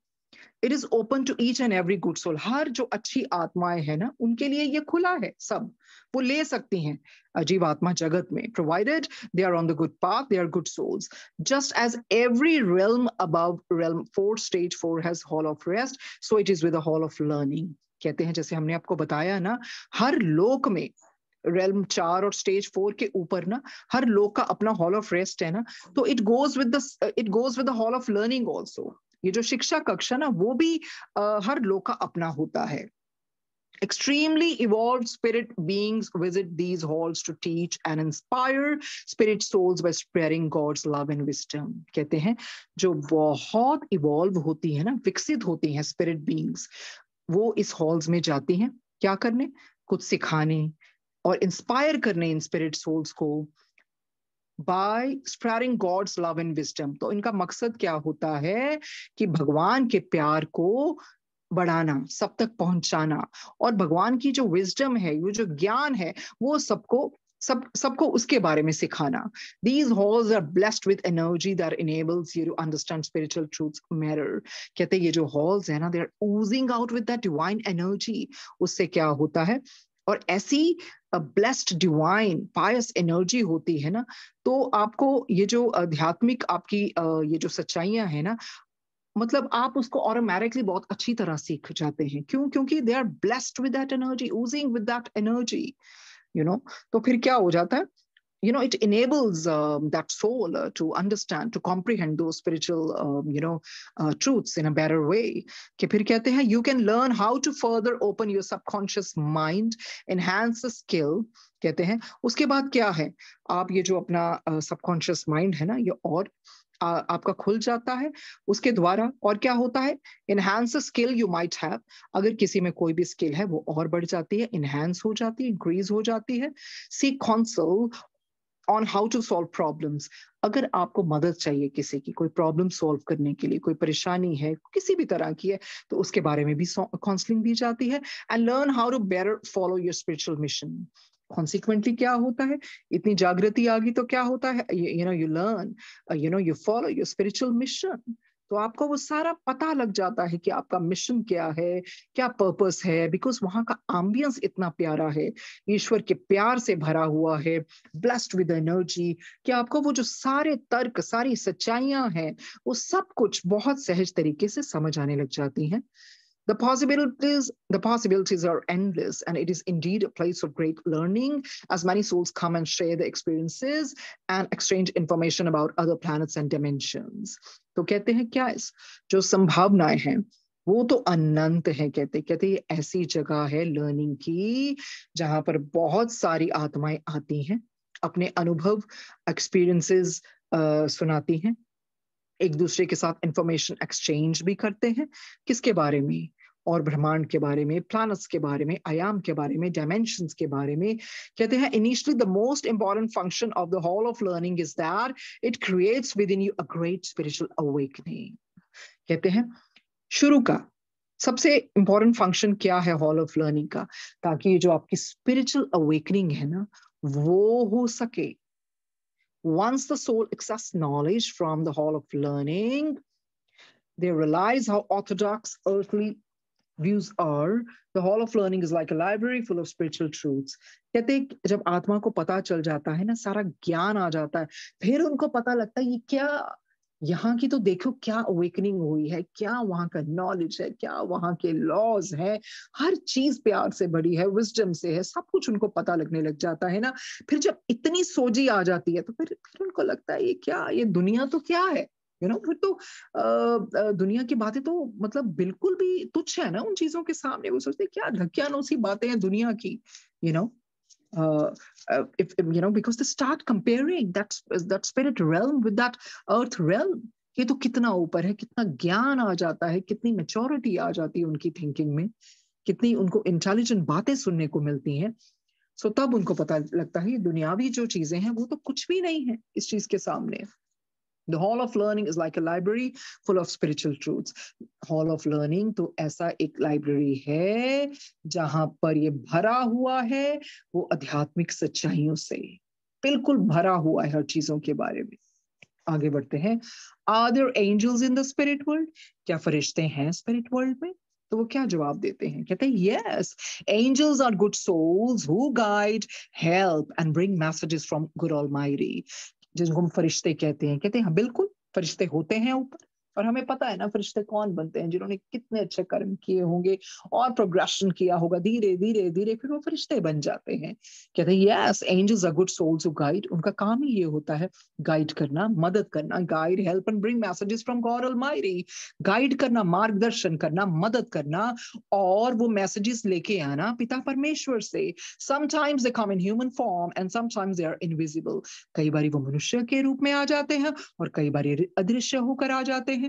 it is open to each and every good soul. हर जो अच्छी आत्माएं है ना, उनके लिए ये खुला है, सब वो ले सकती हैं अजीब आत्मा जगत में, provided they are on the good path, they are good souls. Just as every realm above realm 4 stage 4 has hall of rest, so it is with the hall of learning. कहते हैं जैसे हमने आपको बताया ना, हर लोक में रेल्म 4 और स्टेज 4 के ऊपर ना हर लोक का अपना हॉल ऑफ रेस्ट है ना, तो it goes with the hall of learning also. ये जो शिक्षा कक्ष है ना, वो भी हर लोक का अपना होता है. Extremely evolved spirit beings visit these halls to teach and inspire spirit souls by spreading God's love and wisdom. कहते हैं जो बहुत इवॉल्व होती है ना, विकसित होती हैं स्पिरिट बीइंग्स, वो इस हॉल्स में जाती हैं क्या करने, कुछ सिखाने और इंस्पायर करने इन स्पिरिट सोल्स को by spreading God's love and wisdom. तो इनका मकसद क्या होता है कि भगवान के प्यार को बढ़ाना, सब तक पहुंचाना, और भगवान की जो विजडम है, वो जो ज्ञान है, वो सबको उसके बारे में सिखाना. These halls are blessed with energy that enables you to understand spiritual truths matter. कहते हैं ये जो halls है ना, they are oozing out with that divine energy. उससे क्या होता है, और ऐसी blessed divine pious energy होती है ना, तो आपको ये जो आध्यात्मिक आपकी ये जो सच्चाइयां है ना, मतलब आप उसको ऑटोमेटिकली बहुत अच्छी तरह सीख जाते हैं. क्यों? क्योंकि they are blessed with that energy, oozing with that energy, you know. तो फिर क्या हो जाता है, it enables that soul to understand, to comprehend those spiritual truths in a better way. कि फिर कहते हैं you can learn how to further open your subconscious mind, enhance the skill. कहते हैं उसके बाद क्या है, आप ये जो अपना subconscious mind है ना, ये और आपका खुल जाता है उसके द्वारा. और क्या होता है, enhance the skill you might have. अगर किसी में कोई भी स्किल है वो और बढ़ जाती है, enhance हो जाती है, increase हो जाती है. Seek counsel on how to solve problems. अगर आपको मदद चाहिए किसी की, कोई प्रॉब्लम सॉल्व करने के लिए, कोई परेशानी है किसी भी तरह की है, तो उसके बारे में भी काउंसलिंग दी जाती है. And learn how to better follow your spiritual mission. Consequently क्या होता है, इतनी जागृति आ गई तो क्या होता है, you learn, you follow your spiritual mission. तो आपको वो सारा पता लग जाता है कि आपका मिशन क्या है, क्या पर्पस है, बिकॉज वहां का एम्बियंस इतना प्यारा है, ईश्वर के प्यार से भरा हुआ है, ब्लेस्ड विद एनर्जी, कि आपको वो जो सारे तर्क, सारी सच्चाइयां हैं, वो सब कुछ बहुत सहज तरीके से समझ आने लग जाती हैं. The possibilities are endless, and it is indeed a place of great learning, as many souls come and share their experiences and exchange information about other planets and dimensions. तो कहते हैं क्या जो संभावनाएं हैं वो तो अनंत है. कहते ये ऐसी जगह है लर्निंग की जहां पर बहुत सारी आत्माएं आती हैं, अपने अनुभव, एक्सपीरियंसेस सुनाती हैं, एक दूसरे के साथ इंफॉर्मेशन एक्सचेंज भी करते हैं. किसके बारे में, और ब्रह्मांड के बारे में, प्लैनेट्स के बारे में, आयाम के बारे में, डायमेंशंस के बारे में. कहते हैं initially the most important function of the hall of learning is that it creates with in you a great spiritual awakening. कहते हैं शुरू का सबसे इंपॉर्टेंट फंक्शन क्या है हॉल ऑफ लर्निंग का, ताकि ये जो आपकी स्पिरिचुअल अवेकनिंग है ना वो हो सके. Once the soul accesses knowledge from the hall of learning, they realize how orthodox earthly views are. The hall of learning is like a library full of spiritual truths. कहते जब आत्मा को पता चल जाता है ना, सारा ज्ञान आ जाता है, फिर उनको पता लगता है ये क्या, यहाँ की तो देखो क्या अवेकनिंग हुई है, क्या वहां का नॉलेज है, क्या वहां के लॉज है, हर चीज प्यार से बड़ी है, विजडम से है, सब कुछ उनको पता लगने लग जाता है ना. फिर जब इतनी सोजी आ जाती है तो फिर उनको लगता है ये क्या, ये दुनिया तो क्या है, फिर तो दुनिया की बातें तो मतलब बिल्कुल भी तुच्छ है ना उन चीजों के सामने. वो सोचते क्या धक्यानोसी बातें हैं दुनिया की, you no. If because they start comparing that spirit realm with that earth realm. ये तो कितना ऊपर है, कितना ज्ञान आ जाता है, कितनी मैच्योरिटी आ जाती है उनकी थिंकिंग में, कितनी उनको इंटेलिजेंट बातें सुनने को मिलती हैं. सो तब उनको पता लगता है ये दुनियावी जो चीजें हैं वो तो कुछ भी नहीं है इस चीज के सामने. The hall of learning is like a library full of spiritual truths. Hall of learning तो ऐसा एक लाइब्रेरी है जहां पर ये भरा हुआ है वो आध्यात्मिक सच्चाइयों से, बिल्कुल भरा हुआ है हर चीजों के बारे में. आगे बढ़ते हैं. Are there angels in the spirit world? क्या फरिश्ते हैं स्पिरिट वर्ल्ड में? तो वो क्या जवाब देते हैं, कहते हैं yes, angels are good souls who guide, help and bring messages from good Almighty. जिनको हम फरिश्ते कहते हैं, कहते हैं हाँ बिल्कुल फरिश्ते होते हैं ऊपर, और हमें पता है ना फरिश्ते कौन बनते हैं, जिन्होंने कितने अच्छे कर्म किए होंगे और प्रोग्रेशन किया होगा, धीरे धीरे धीरे फिर वो फरिश्ते बन जाते हैं. कहते हैं yes, angels are good souls who guide. उनका काम ही ये होता है गाइड करना, मदद करना, guide, help and bring messages from God almighty. Guide करना, मार्गदर्शन करना, मदद करना, और वो मैसेजेस लेके आना पिता परमेश्वर से. Sometimes they come in human form and sometimes they are invisible. कई बार वो मनुष्य के रूप में आ जाते हैं और कई बार अदृश्य होकर आ जाते हैं.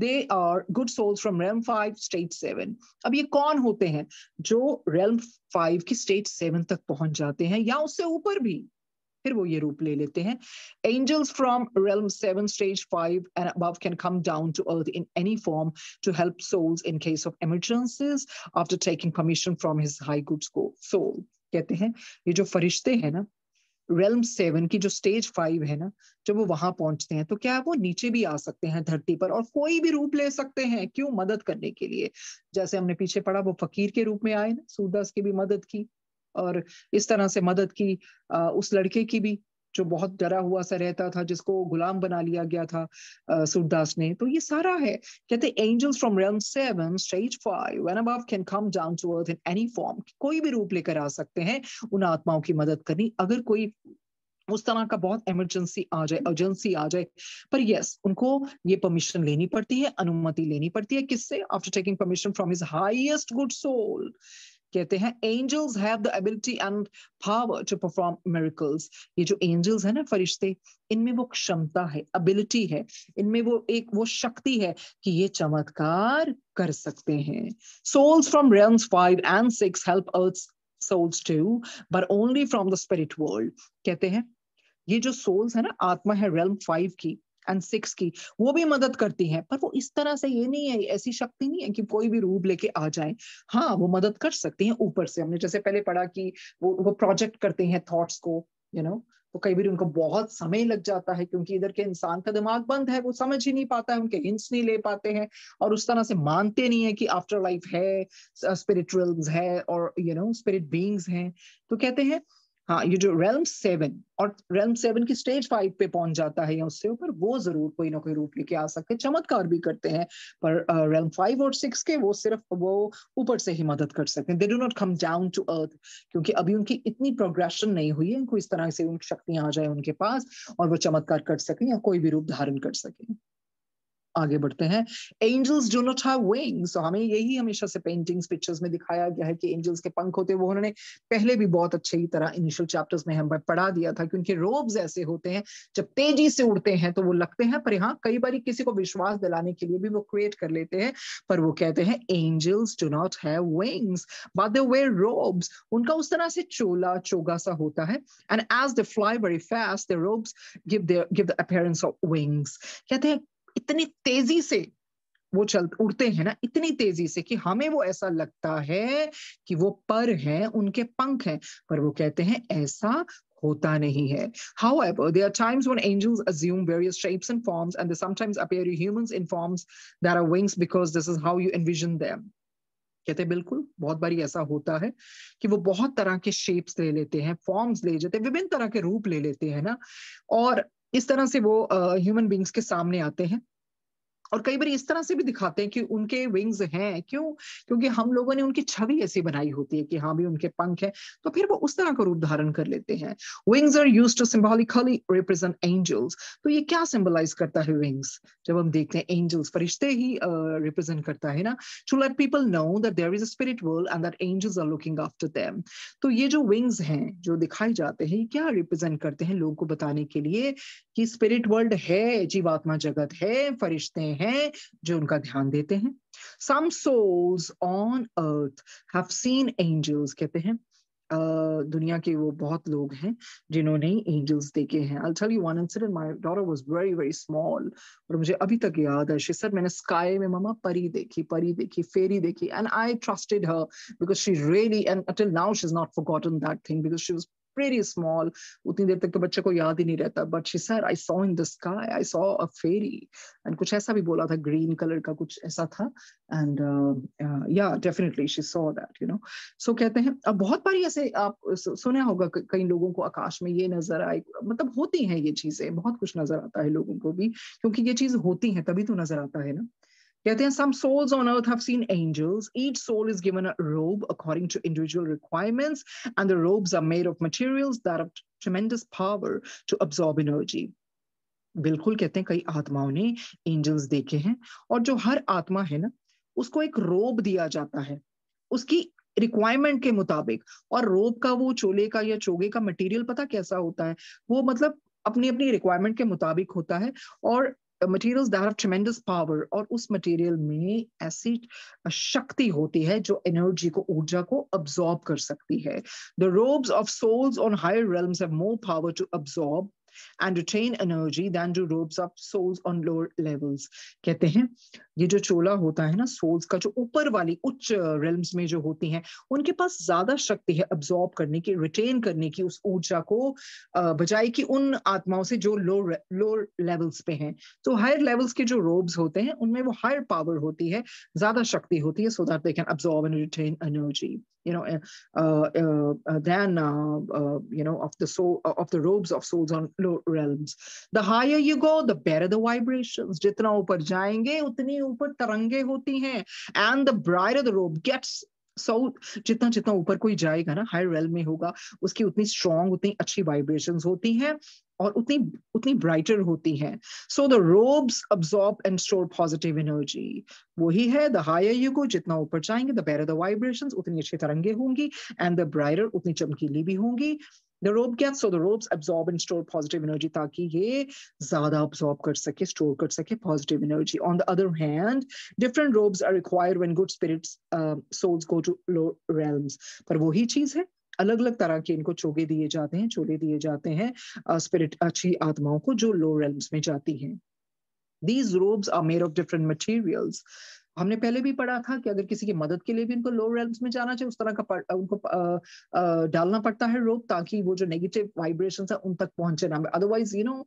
They are good souls from realm 5 state 7. अब ये कौन होते हैं जो realm 5 की state 7 तक पहुंच जाते हैं या उससे ऊपर भी? फिर वो ये रूप ले लेते हैं. Angels from realm 7 stage 5 and above can come down to earth in any form to help souls in case of emergencies after taking permission from his high good soul. कहते हैं ये जो फरिश्ते हैं ना, realm 7 की जो stage 5 है ना, जब वो वहां पहुंचते हैं तो क्या वो नीचे भी आ सकते हैं धरती पर और कोई भी रूप ले सकते हैं. क्यों? मदद करने के लिए. जैसे हमने पीछे पढ़ा वो फकीर के रूप में आए ना, सूरदास की भी मदद की और इस तरह से मदद की उस लड़के की भी जो बहुत डरा हुआ सा रहता था, जिसको गुलाम बना लिया गया था सूरदास ने. तो ये सारा है. कहते angels from realm 7 stage 5 and above can come down to earth in any form. कोई भी रूप लेकर आ सकते हैं उन आत्माओं की मदद करनी अगर कोई उस तरह का बहुत इमरजेंसी आ जाए, अर्जेंसी आ जाए. पर यस, उनको ये परमिशन लेनी पड़ती है, अनुमति लेनी पड़ती है. किससे? After taking permission from his highest good soul. कहते हैं angels have the ability and power to perform miracles. ये जो angels है ना, फरिश्ते, इनमें वो क्षमता है, ability है, इनमें वो शक्ति है कि ये चमत्कार कर सकते हैं. Souls from realms 5 and 6 help earth's souls too, but only from the spirit world. कहते हैं ये जो souls है ना, आत्मा है realm 5 की एंड 6 की, वो भी मदद करती हैं. पर वो इस तरह से ये नहीं है, ऐसी शक्ति नहीं है कि कोई भी रूप लेके आ जाए. हाँ, वो मदद कर सकती हैं ऊपर से. हमने जैसे पहले पढ़ा कि वो प्रोजेक्ट करते हैं थॉट्स को, तो कई बार उनको बहुत समय लग जाता है क्योंकि इधर के इंसान का दिमाग बंद है, वो समझ ही नहीं पाता है, उनके हिंट्स नहीं ले पाते हैं और उस तरह से मानते नहीं है कि आफ्टर लाइफ है, स्पिरिचुअल्स है और स्पिरिट बीइंग्स हैं. तो कहते हैं हाँ, ये जो realm 7 और realm 7 की stage 5 पे पहुंच जाता है या उससे ऊपर, वो जरूर कोई ना कोई रूप लेके आ सकते हैं, चमत्कार भी करते हैं. पर realm 5 और 6 के वो सिर्फ वो ऊपर से ही मदद कर सकते हैं. They do not come down to earth, क्योंकि अभी उनकी इतनी प्रोग्रेशन नहीं हुई है, उनको इस तरह से उनकी शक्तियां आ जाए उनके पास और वो चमत्कार कर सकें या कोई भी रूप धारण कर सकें. आगे बढ़ते हैं. Angels do not have wings. तो हमें यही हमेशा से पेंटिंग्स, पिक्चर्स में दिखाया गया है कि एंजल्स के पंख होते हैं. वो उन्होंने पहले भी बहुत अच्छी तरह इनिशियल चैप्टर्स में हम पढ़ा दिया था कि उनके रोब्स ऐसे होते हैं, जब तेजी से उड़ते हैं तो वो लगते हैं, पर हाँ कई बार किसी को विश्वास दिलाने के लिए भी वो क्रिएट कर लेते हैं. पर वो कहते हैं angels do not have wings but they wear robes. उनका उस तरह से चोला चोगा सा होता है. And as they fly very fast their robes give the appearance of wings. कहते हैं इतनी तेजी से वो उड़ते हैं ना, इतनी तेजी से कि हमें वो ऐसा लगता है कि वो पर हैं, उनके पंख हैं. पर वो कहते हैं ऐसा होता नहीं है. However, there are times when angels assume various shapes and forms and they sometimes appear to humans in forms that are wings because this is how you envision them. कहते हैं बिल्कुल, बहुत बारी ऐसा होता है कि वो बहुत तरह के शेप्स ले लेते हैं, फॉर्म्स ले जाते हैं, विभिन्न तरह के रूप ले लेते हैं ना, और इस तरह से वो ह्यूमन बींग्स के सामने आते हैं. और कई बार इस तरह से भी दिखाते हैं कि उनके विंग्स हैं. क्यों? क्योंकि हम लोगों ने उनकी छवि ऐसी बनाई होती है कि हाँ भी उनके पंख हैं, तो फिर वो उस तरह का रूप धारण कर लेते हैं. Wings are used to symbolically represent angels. तो ये क्या सिंबलाइज करता है विंग्स? जब हम देखते हैं एंजल्स, फरिश्ते ही रिप्रेजेंट करता है ना, to let people know that there is a spirit world and that angels are looking after them. तो ये जो विंग्स हैं जो दिखाई जाते हैं, क्या रिप्रेजेंट करते हैं? लोगों को बताने के लिए कि स्पिरिट वर्ल्ड है, जीवात्मा जगत है, फरिश्ते हैं जो उनका ध्यान देते हैं. Some souls on earth have seen angels. कहते हैं दुनिया के वो बहुत लोग हैं जिन्होंने एंजल्स देखे हैं. I'll tell you one incident. My daughter was very very small, और मुझे अभी तक याद है. She said मैंने स्काई में मम्मा परी देखी, फेरी देखी, and I trusted her because she really, and until now she's not forgotten that thing because she was pretty small. उतनी देर तक तो बच्चे को याद ही नहीं रहता. But she said I saw in the sky, I saw a fairy, and कुछ ऐसा भी बोला था, ग्रीन कलर का कुछ ऐसा था. And yeah, definitely she saw that, So कहते हैं अब बहुत बारी ऐसे आप सुना होगा कई लोगों को आकाश में ये नजर आए, मतलब होती हैं ये चीजें, बहुत कुछ नजर आता है लोगों को भी, क्योंकि ये चीज होती है तभी तो नजर आता है ना. कहते हैं some souls on earth have seen angels. Each soul is given a robe according to individual requirements, and the robes are made of materials that have tremendous power to absorb energy. बिल्कुल, कहते हैं कई आत्माओं ने angels देखे हैं, और जो हर आत्मा है ना, उसको एक रोब दिया जाता है उसकी रिक्वायरमेंट के मुताबिक. और रोब का, वो चोले का या चोगे का मटेरियल पता कैसा होता है? वो मतलब अपनी अपनी रिक्वायरमेंट के मुताबिक होता है. और materials that have tremendous power, और उस मटेरियल में ऐसी शक्ति होती है जो एनर्जी को, ऊर्जा को अब्सॉर्ब कर सकती है. The robes of souls on higher realms have more power to absorb and retain energy than do robes of souls on lower levels. कहते हैं ये जो चोला होता है ना सोल्स का, जो ऊपर वाली उच्च रेल्म्स में जो होती हैं, उनके पास ज्यादा शक्ति है अब्सॉर्ब करने की, रिटेन करने की उस ऊर्जा को, बजाय कि उन आत्माओं से जो लोअर लेवल्स पे हैं. तो हायर लेवल्स के जो रोब्स होते हैं उनमें वो हायर पावर होती है, ज्यादा शक्ति होती है, so that they can absorb and retain energy, you know, than you know, of the soul, of the robes of souls on low realms. The higher you go, the better the vibrations. जितना ऊपर जाएंगे उतनी ऊपर तरंगे होती हैं. And the brighter the robe gets, so जितना जितना ऊपर कोई जाएगा ना, हायर रेल में होगा, उसकी उतनी स्ट्रॉन्ग, उतनी अच्छी वाइब्रेशंस होती हैं और उतनी उतनी ब्राइटर होती हैं. So the ropes absorb and store positive energy. वही है, द हायर यू गो, जितना ऊपर जाएंगे द बेटर द वाइब्रेशंस, उतनी अच्छी तरंगे होंगी, एंड द ब्राइटर, उतनी चमकीली भी होंगी. The robe gets, so the robes absorb and store positive energy, ताकि ये ज्यादा absorb कर सके, store कर सके positive energy. On the other hand, different robes are required when good spirits souls go to low realms. पर वही चीज है, अलग अलग तरह के इनको चोगे दिए जाते हैं, चोले दिए जाते हैं स्पिरिट, अच्छी आत्माओं को जो लो रेल्म्स में जाती हैं. These robes are made of different materials. हमने पहले भी पढ़ा था कि अगर किसी की मदद के लिए भी उनको लो रेल्म्स में जाना चाहिए, उस तरह का उनको डालना पड़ता है रोब, ताकि वो जो नेगेटिव वाइब्रेशंस है उन तक पहुंचे ना. Otherwise you know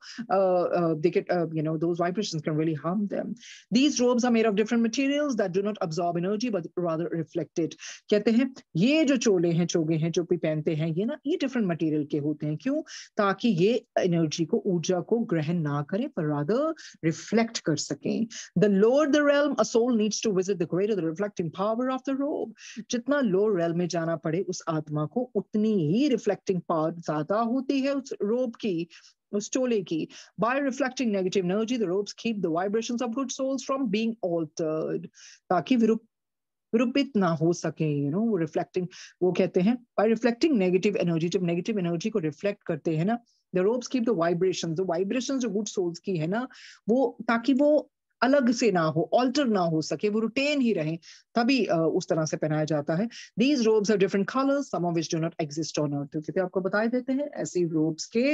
they get you know, those vibrations can really harm them. These robes are made of different materials that do not absorb energy but rather reflect it. कहते हैं ये जो चोले हैं, चोगे हैं जो भी पहनते हैं ये ना, ये डिफरेंट मटेरियल के होते हैं. क्यों? ताकि ये एनर्जी को, ऊर्जा को ग्रहण ना करें पर rather रिफ्लेक्ट कर सकें. The lower the realm a soul needs to visit, the greater the reflecting power of the robe. जितना लो realm में जाना पड़े उस आत्मा को, उतनी ही रिफ्लेक्टिंग पावर ज्यादा होती है उस रोब की, उस चोले की. By reflecting negative energy, the robes keep the vibrations of good souls from being altered. ताकि विरूपित ना हो सके, यू नो, वो रिफ्लेक्टिंग, वो कहते हैं by reflecting negative energy, जब नेगेटिव एनर्जी को रिफ्लेक्ट करते हैं ना, the robes keep the vibrations जो गुड सोल्स की है ना, वो ताकि वो अलग से ना हो, ऑल्टर ना हो सके, वो रिटेन ही रहे, तभी उस तरह से पहनाया जाता है. These robes have different colors, some of which do not exist on earth. तो कहते आपको बता देते हैं ऐसी robes के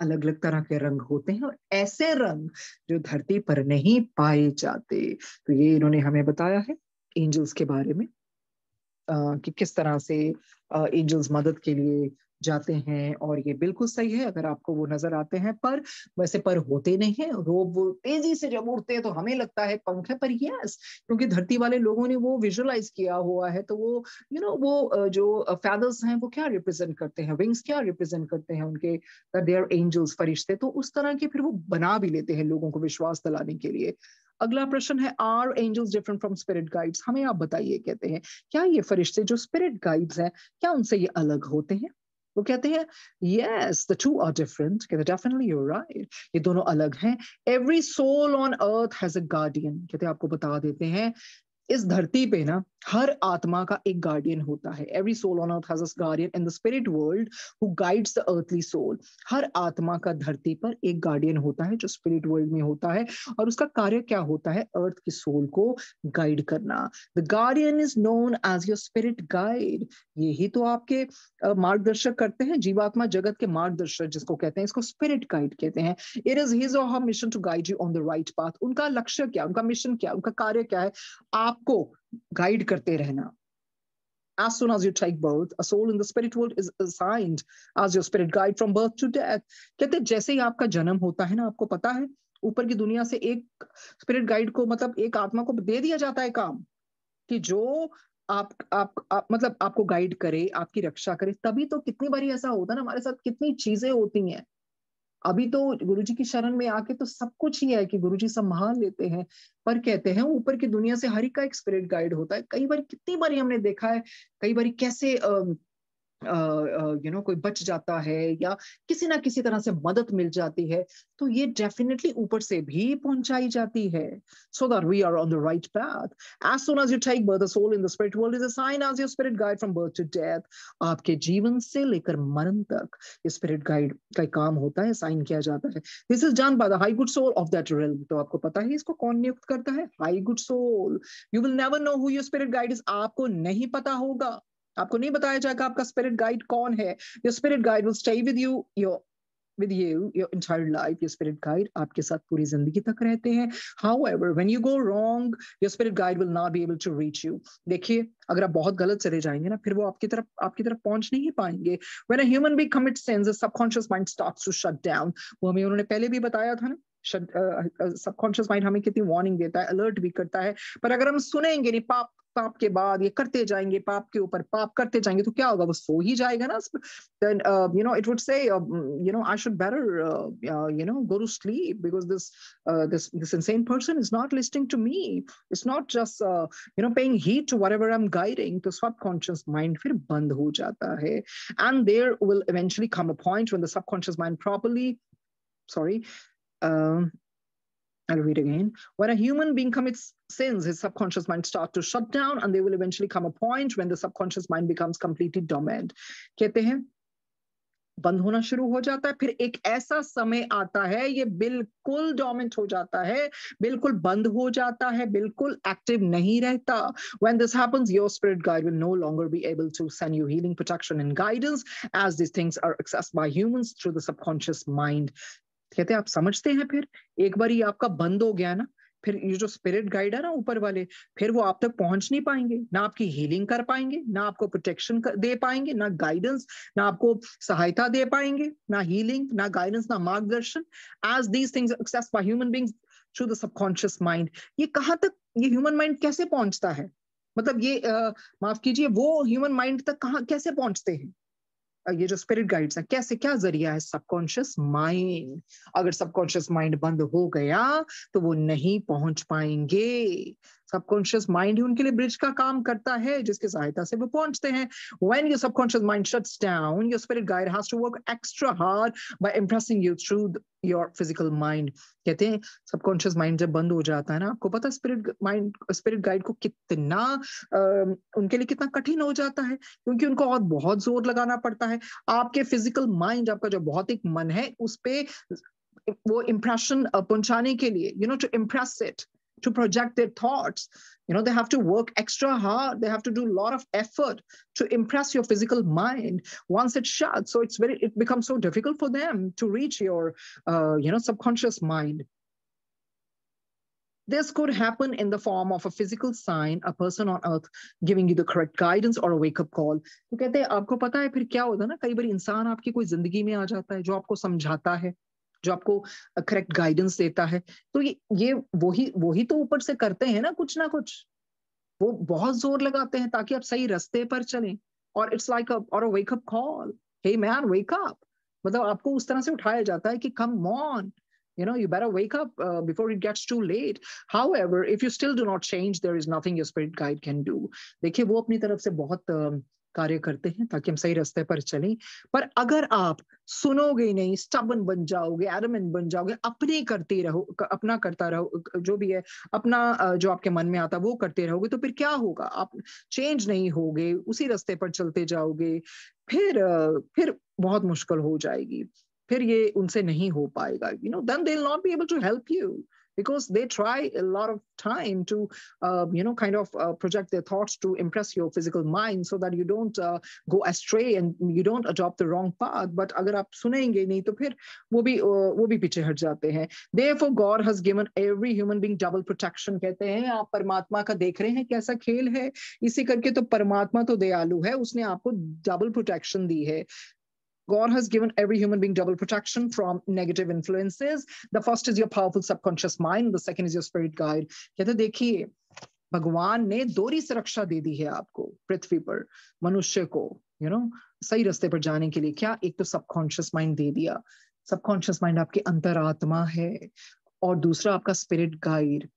अलग अलग तरह के रंग होते हैं, और ऐसे रंग जो धरती पर नहीं पाए जाते. तो ये इन्होंने हमें बताया है एंजल्स के बारे में, कि किस तरह से एंजल्स मदद के लिए जाते हैं. और ये बिल्कुल सही है, अगर आपको वो नजर आते हैं, पर वैसे पर होते नहीं है. रोब वो तेजी से जब उड़ते हैं तो हमें लगता है पंख है, पर यस, क्योंकि धरती वाले लोगों ने वो विजुअलाइज किया हुआ है, तो वो यू नो, वो जो फैदर्स हैं वो क्या रिप्रेजेंट करते हैं, विंग्स क्या रिप्रेजेंट करते हैं उनके, दे आर एंजल्स, फरिश्ते. तो उस तरह के फिर वो बना भी लेते हैं लोगों को विश्वास दिलाने के लिए. अगला प्रश्न है, are angels different from spirit guides? हमें आप बताइए, कहते हैं क्या ये फरिश्ते जो स्पिरिट गाइड्स हैं, क्या उनसे ये अलग होते हैं? वो कहते हैं yes, the two are different. कहते definitely you're right. ये दोनों अलग हैं. Every soul on earth has a guardian. कहते आपको बता देते हैं, इस धरती पे ना हर आत्मा का एक गार्डियन होता है. Every soul on earth has a guardian in the spirit world who guides the earthly soul. हर आत्मा का धरती पर एक गार्डियन होता है जो स्पिरिट वर्ल्ड में होता है, और उसका कार्य क्या होता है? अर्थ की सोल को गाइड करना. The guardian is known as your spirit guide. यही तो आपके मार्गदर्शक करते हैं, जीवात्मा जगत के मार्गदर्शक जिसको कहते हैं, इसको स्पिरिट गाइड कहते हैं. It is his or her mission to guide you on the right path. उनका लक्ष्य क्या, उनका मिशन क्या, उनका कार्य क्या है? आपको गाइड करते रहना. As soon as you take birth, a soul in the spirit world is assigned as your spirit guide from birth to death. कहते जैसे ही आपका जन्म होता है ना, आपको पता है ऊपर की दुनिया से एक स्पिरिट गाइड को, मतलब एक आत्मा को दे दिया जाता है काम, कि जो आप मतलब आपको गाइड करे, आपकी रक्षा करे. तभी तो कितनी बारी ऐसा होता है ना, हमारे साथ कितनी चीजें होती हैं. अभी तो गुरुजी की शरण में आके तो सब कुछ ही है कि गुरुजी संभाल लेते हैं, पर कहते हैं ऊपर की दुनिया से हर एक का एक स्पिरिट गाइड होता है. कई बार, कितनी बारी हमने देखा है, कई बारी कैसे कोई बच जाता है या किसी ना किसी तरह से मदद मिल जाती है, तो ये डेफिनेटली ऊपर से भी पहुंचाई जाती है, so that we are on the right path. As soon as you take birth, the soul in the spirit world is assigned as your spirit guide from birth to death. आपके जीवन से लेकर मरण तक ये स्पिरिट गाइड का काम होता है, साइन किया जाता है. This is done by the high good soul of that realm. तो आपको पता है इसको कौन नियुक्त करता है? High good soul. You will never know who your spirit guide is. आपको नहीं पता होगा, आपको नहीं बताया जाएगा आपका स्पिरिट गाइड कौन है. Your spirit guide will stay with you your entire life. Your spirit guide आपके साथ पूरी जिंदगी तक रहते हैं. However, when you go wrong, your spirit guide will not be able to reach you. देखिए, अगर आप बहुत गलत चले जाएंगे ना, फिर वो आपकी तरफ पहुंच नहीं पाएंगे. When a human being commits sins, the subconscious mind starts to shut down. वो हमें उन्होंने पहले भी बताया था ना, सबकॉन्शियस माइंड हमें कितनी वार्निंग देता है, अलर्ट भी करता है. पर अगर हम सुनेंगे नहीं, पाप के बाद ये करते जाएंगे, पाप के ऊपर पाप करते जाएंगे, तो क्या होगा? वो सो ही जाएगा ना. Then it would say I should better go to sleep, because this insane person is not listening to me. It's not just paying heed to whatever I'm guiding. तो subconscious mind फिर बंद हो जाता है. And there will eventually come a point when the subconscious mind I'll read again. When a human being commits sins, his subconscious mind starts to shut down, and there will eventually come a point when the subconscious mind becomes completely dormant. कहते हैं बंद होना शुरू हो जाता है, फिर एक ऐसा समय आता है ये बिल्कुल डोमेंट हो जाता है, बिल्कुल बंद हो जाता है, बिल्कुल एक्टिव नहीं रहता. When this happens, your spirit guide will no longer be able to send you healing, protection and guidance, as these things are accessed by humans through the subconscious mind. कहते हैं आप समझते हैं, फिर एक बार ये आपका बंद हो गया ना, फिर ये जो स्पिरिट गाइड है ना ऊपर वाले, फिर वो आप तक पहुंच नहीं पाएंगे, ना आपकी हीलिंग कर पाएंगे, ना आपको प्रोटेक्शन दे पाएंगे, ना गाइडेंस, ना आपको सहायता दे पाएंगे, ना हीलिंग, ना गाइडेंस, ना मार्गदर्शन. As these things accessed by human beings through the subconscious mind. ये कहां तक, ये ह्यूमन माइंड कैसे पहुंचता है? मतलब ये माफ कीजिए, वो ह्यूमन माइंड तक कहां कैसे पहुंचते हैं ये जो स्पिरिट गाइड्स हैं? कैसे, क्या जरिया है? Subconscious mind. अगर सबकॉन्शियस माइंड बंद हो गया तो वो नहीं पहुंच पाएंगे. सबकॉन्शियस माइंड ही उनके लिए ब्रिज का काम करता है, जिसकी सहायता से वो पहुंचते हैं. When your subconscious mind shuts down, your spirit guide has to work extra hard by impressing you through your physical mind. कहते हैं सबकॉन्शियस माइंड जब बंद हो जाता है ना, आपको पता स्पिरिट गाइड को कितना उनके लिए कितना कठिन हो जाता है, क्योंकि उनको और बहुत जोर लगाना पड़ता है. आपके फिजिकल माइंड, आपका जो भौतिक मन है, उस पे वो इम्प्रेशन पहुंचाने के लिए, to impress it, to project their thoughts, they have to work extra hard, they have to do a lot of effort to impress your physical mind. Once it's shut, so it becomes so difficult for them to reach your subconscious mind. This could happen in the form of a physical sign, a person on earth giving you the correct guidance or a wake-up call. तो कहते हैं आपको पता है फिर क्या होता है ना, कई बार इंसान आपकी कोई जिंदगी में आ जाता है जो आपको समझाता है, जो आपको करेक्ट गाइडेंस देता है. तो ये वही तो ऊपर से करते हैं ना, कुछ ना कुछ वो बहुत जोर लगाते हैं ताकि आप सही रास्ते पर चलें. और it's like a wake up call. Hey man, wake up. मतलब आपको उस तरह से उठाया जाता है कि come on, you better wake up before it gets too late. However, if you still do not change, there is nothing your spirit guide can do. देखिए, वो अपनी तरफ से बहुत कार्य करते हैं ताकि हम सही रास्ते पर चलें. पर अगर आप सुनोगे नहीं, स्टबन बन जाओगे, एडमेंट बन जाओगे, अपना करता रहो, जो भी है अपना जो आपके मन में आता वो करते रहोगे, तो फिर क्या होगा? आप चेंज नहीं होगे, उसी रास्ते पर चलते जाओगे, फिर बहुत मुश्किल हो जाएगी. फिर ये उनसे नहीं हो पाएगा. Then they'll not be able to help you, because they try a lot of time to kind of project their thoughts to impress your physical mind, so that you don't go astray and you don't adopt the wrong path. But अगर आप सुनेंगे नहीं तो फिर वो भी पीछे हट जाते हैं. Therefore God has given every human being double protection. कहते हैं आप परमात्मा का देख रहे हैं कैसा खेल है, इसी करके तो परमात्मा तो दयालु है, उसने आपको डबल प्रोटेक्शन दी है. God has given every human being double protection from negative influences. The first is your powerful subconscious mind. The second is your spirit guide. कहते देखिए, भगवान ने दोहरी सुरक्षा दे दी है आपको पृथ्वी पर, मनुष्य को, सही रास्ते पर जाने के लिए. क्या? एक तो सबकॉन्शियस माइंड दे दिया. सबकॉन्शियस माइंड आपकी अंतरात्मा है, और दूसरा आपका स्पिरिट गाइड.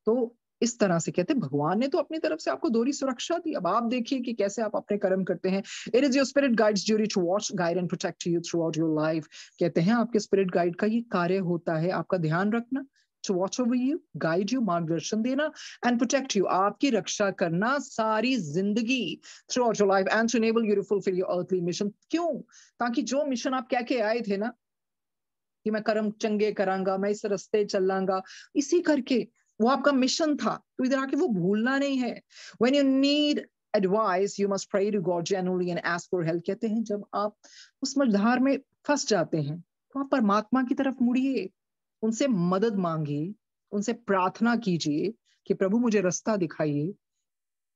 तो इस तरह से कहते हैं भगवान ने तो अपनी तरफ से आपको दोहरी सुरक्षा दी, अब आप देखिए कि कैसे आप अपने कर्म करते हैं। It is your spirit guides duty to watch guide and protect you throughout your life. कहते हैं आपके स्पिरिट गाइड का ये कार्य होता है आपका ध्यान रखना, to watch over you, guide you, मार्गदर्शन देना, एंड प्रोटेक्ट यू, आपकी रक्षा करना सारी जिंदगी throughout your life, and to enable you to fulfil your earthly mission. क्यों? ताकि जो मिशन आप कह के आए थे ना कि मैं कर्म चंगे करांगा, मैं इस रास्ते चलांगा, इसी करके वो आपका मिशन था, तो इधर आके वो भूलना नहीं है। When you need advice, you must pray to God genuinely and ask for help। कहते हैं जब आप उस मझधार में फंस जाते हैं तो आप परमात्मा की तरफ मुड़िए, उनसे मदद मांगिए, उनसे प्रार्थना कीजिए कि प्रभु मुझे रास्ता दिखाइए।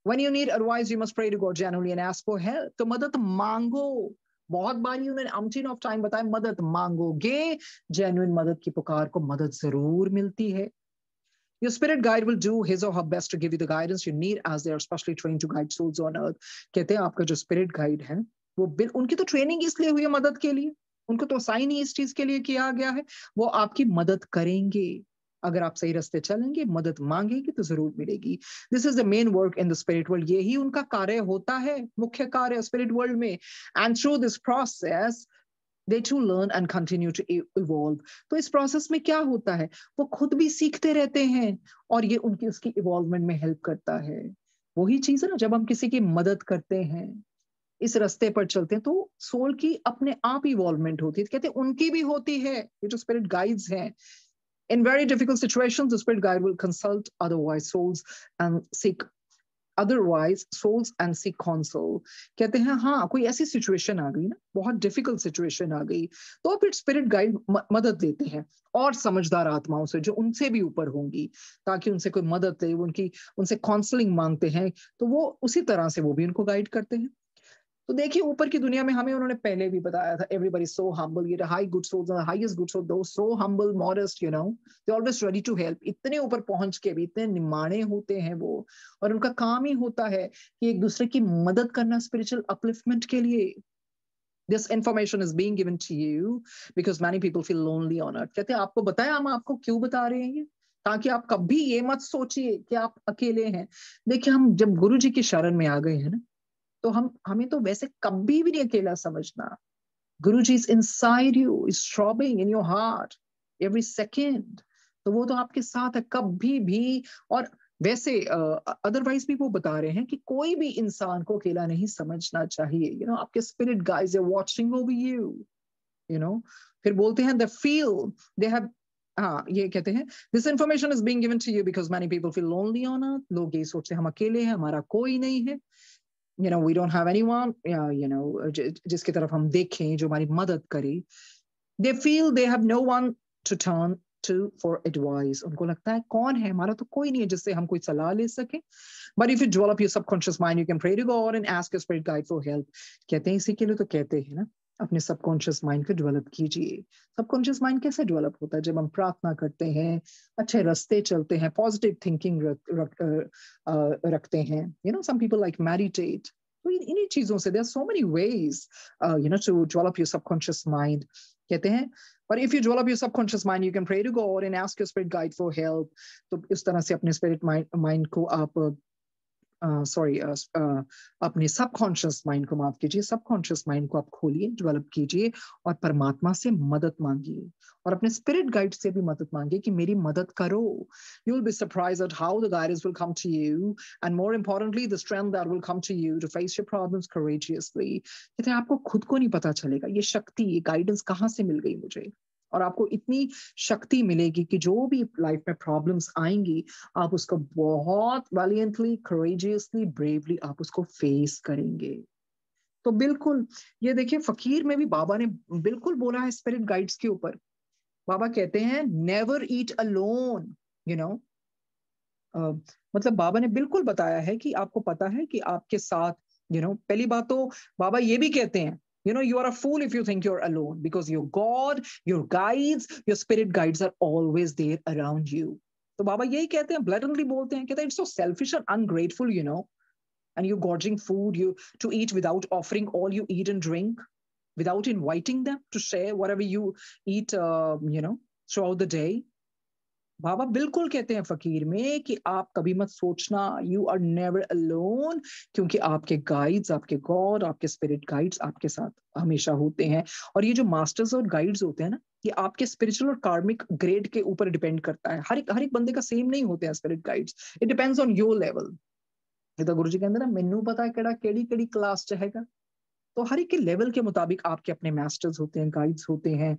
When you need advice, you must pray to God genuinely and ask for help। तो मदद मांगो। बहुत बारी उन्होंने umpteen of time बताया, मदद मांगोगे, जेन्युइन मदद की पुकार को मदद जरूर मिलती है। Your spirit guide will do his or her best to give you the guidance you need as they are specially trained to guide souls on earth। कहते हैं आपका जो स्पिरिट गाइड है वो उनकी तो ट्रेनिंग इसलिए हुई है मदद के लिए, उनको तो साइन ही इस चीज के लिए किया गया है, वो आपकी मदद करेंगे। अगर आप सही रास्ते चलेंगे, मदद मांगेंगे तो जरूर मिलेगी। This is the main work in the spirit world, यही उनका कार्य होता है, मुख्य कार्य स्पिरिट वर्ल्ड में। And through this process they too learn and continue to evolve। तो इस प्रोसेस में क्या होता है, वो खुद भी सीखते रहते हैं और ये उनकी उसकी इवॉल्वमेंट में हेल्प करता है। वही चीज है ना, जब हम किसी की मदद करते हैं, इस रास्ते पर चलते हैं, तो सोल की अपने आप इवॉल्वमेंट होती है। कहते हैं उनकी भी होती है, ये जो स्पिरिट गाइड्स हैं। In very difficult situations, the spirit guide will consult otherwise souls and seek counsel। कहते हैं हाँ कोई ऐसी सिचुएशन आ गई ना, बहुत डिफिकल्ट सिचुएशन आ गई, तो फिर स्पिरिट गाइड मदद लेते हैं और समझदार आत्माओं से जो उनसे भी ऊपर होंगी, ताकि उनसे कोई मदद ले, उनसे काउंसलिंग मांगते हैं, तो वो उसी तरह से वो भी उनको गाइड करते हैं। तो देखिए ऊपर की दुनिया में हमें उन्होंने पहले भी बताया था, एवरीबॉडी सो हम्बल, ये high good souls, the highest good souls, those so humble modest, you know, they always ready to help. इतने ऊपर पहुंच के भी इतने निमाणे होते हैं वो, और उनका काम ही होता है कि एक दूसरे की मदद करना स्पिरिचुअल अपलिफ्टमेंट के लिए। This information is being given to you because many people feel lonely on earth। कहते हैं आपको बताया, हम आपको क्यों बता रहे हैं ये, ताकि आप कभी ये मत सोचिए कि आप अकेले हैं। देखिए हम जब गुरु जी की शरण में आ गए हैं ना, तो हमें तो वैसे कभी भी नहीं अकेला समझना। Guru ji is inside you, is throbbing in your heart every second. तो वो तो आपके साथ है कभी भी। और वैसे अदरवाइज भी वो बता रहे हैं कि कोई भी इंसान को अकेला नहीं समझना चाहिए। यू नो आपके spirit guides are watching over you, you know. फिर बोलते हैं द फील दे हैव, हाँ ये कहते हैं this information is being given to you because many people feel lonely on earth. लोग ये सोचते हैं हम अकेले हैं, हमारा कोई नहीं है, you know we don't have anyone, you know जिसकी तरफ हम देखें जो हमारी मदद करे। they feel they have no one to turn to for advice। उनको लगता है कौन है, हमारा तो कोई नहीं है जिससे हम कोई सलाह ले सके। but if you develop your subconscious mind, you can pray to God and ask your spirit guide for help। कहते हैं इसी के लिए तो कहते हैं ना, अपने सबकॉन्शियस माइंड को डेवलप कीजिए। सबकॉन्शियस माइंड कैसे डेवलप होता है, जब हम प्रार्थना करते हैं, अच्छे रास्ते चलते हैं, पॉजिटिव थिंकिंग रखते हैं। You know some people like meditate. तो इन्हीं चीजों से, there are so many ways you know to develop your subconscious mind. कहते हैं but if you develop your subconscious mind, you can pray to God and ask your spirit guide for help। तो इस तरह से अपने spirit mind को आप अपने सबकॉन्शियस माइंड को, माफ कीजिए, सबकॉन्शियस माइंड को आप खोलिए, डेवलप कीजिए और परमात्मा से मदद मांगिए और अपने स्पिरिट गाइड से भी मदद मांगिए कि मेरी मदद करो। You will be surprised at how the guidance will come to you and more importantly the strength that will come to you to face your problems courageously। कहते हैं आपको खुद को नहीं पता चलेगा ये शक्ति, ये गाइडेंस कहाँ से मिल गई मुझे, और आपको इतनी शक्ति मिलेगी कि जो भी लाइफ में प्रॉब्लम्स आएंगी आप उसको बहुत वैलियंटली, करेजियसली, ब्रेवली आप उसको फेस करेंगे। तो बिल्कुल ये देखिए फकीर में भी बाबा ने बिल्कुल बोला है स्पिरिट गाइड्स के ऊपर। बाबा कहते हैं never eat alone, you know. मतलब बाबा ने बिल्कुल बताया है कि आपको पता है कि आपके साथ, यू नो, पहली बात तो बाबा ये भी कहते हैं, you know, you are a fool if you think you're alone because your God, your guides, your spirit guides are always there around you। तो बाबा यही कहते हैं, blatantly बोलते हैं, कहते हैं it's so selfish and ungrateful, you know, and you gorging food you to eat without offering all you eat and drink, without inviting them to share whatever you eat, you know, throughout the day। बाबा बिल्कुल कहते हैं फकीर में कि आप कभी मत सोचना, यू आर नेवर अलोन, क्योंकि आपके गाइड्स, आपके गॉड, आपके स्पिरिट गाइड्स आपके साथ हमेशा होते हैं। और ये जो मास्टर्स और गाइड्स होते हैं ना, ये आपके स्पिरिचुअल और कार्मिक ग्रेड के ऊपर डिपेंड करता है। हर एक बंदे का सेम नहीं होते हैं spirit guides, it depends on your level. ये तो गुरु जी कहते हैं ना, मैनू पता है केड़ा केड़ी केड़ी क्लास च हैगा। तो हर एक के लेवल के मुताबिक आपके अपने मास्टर्स होते हैं, गाइड्स होते हैं,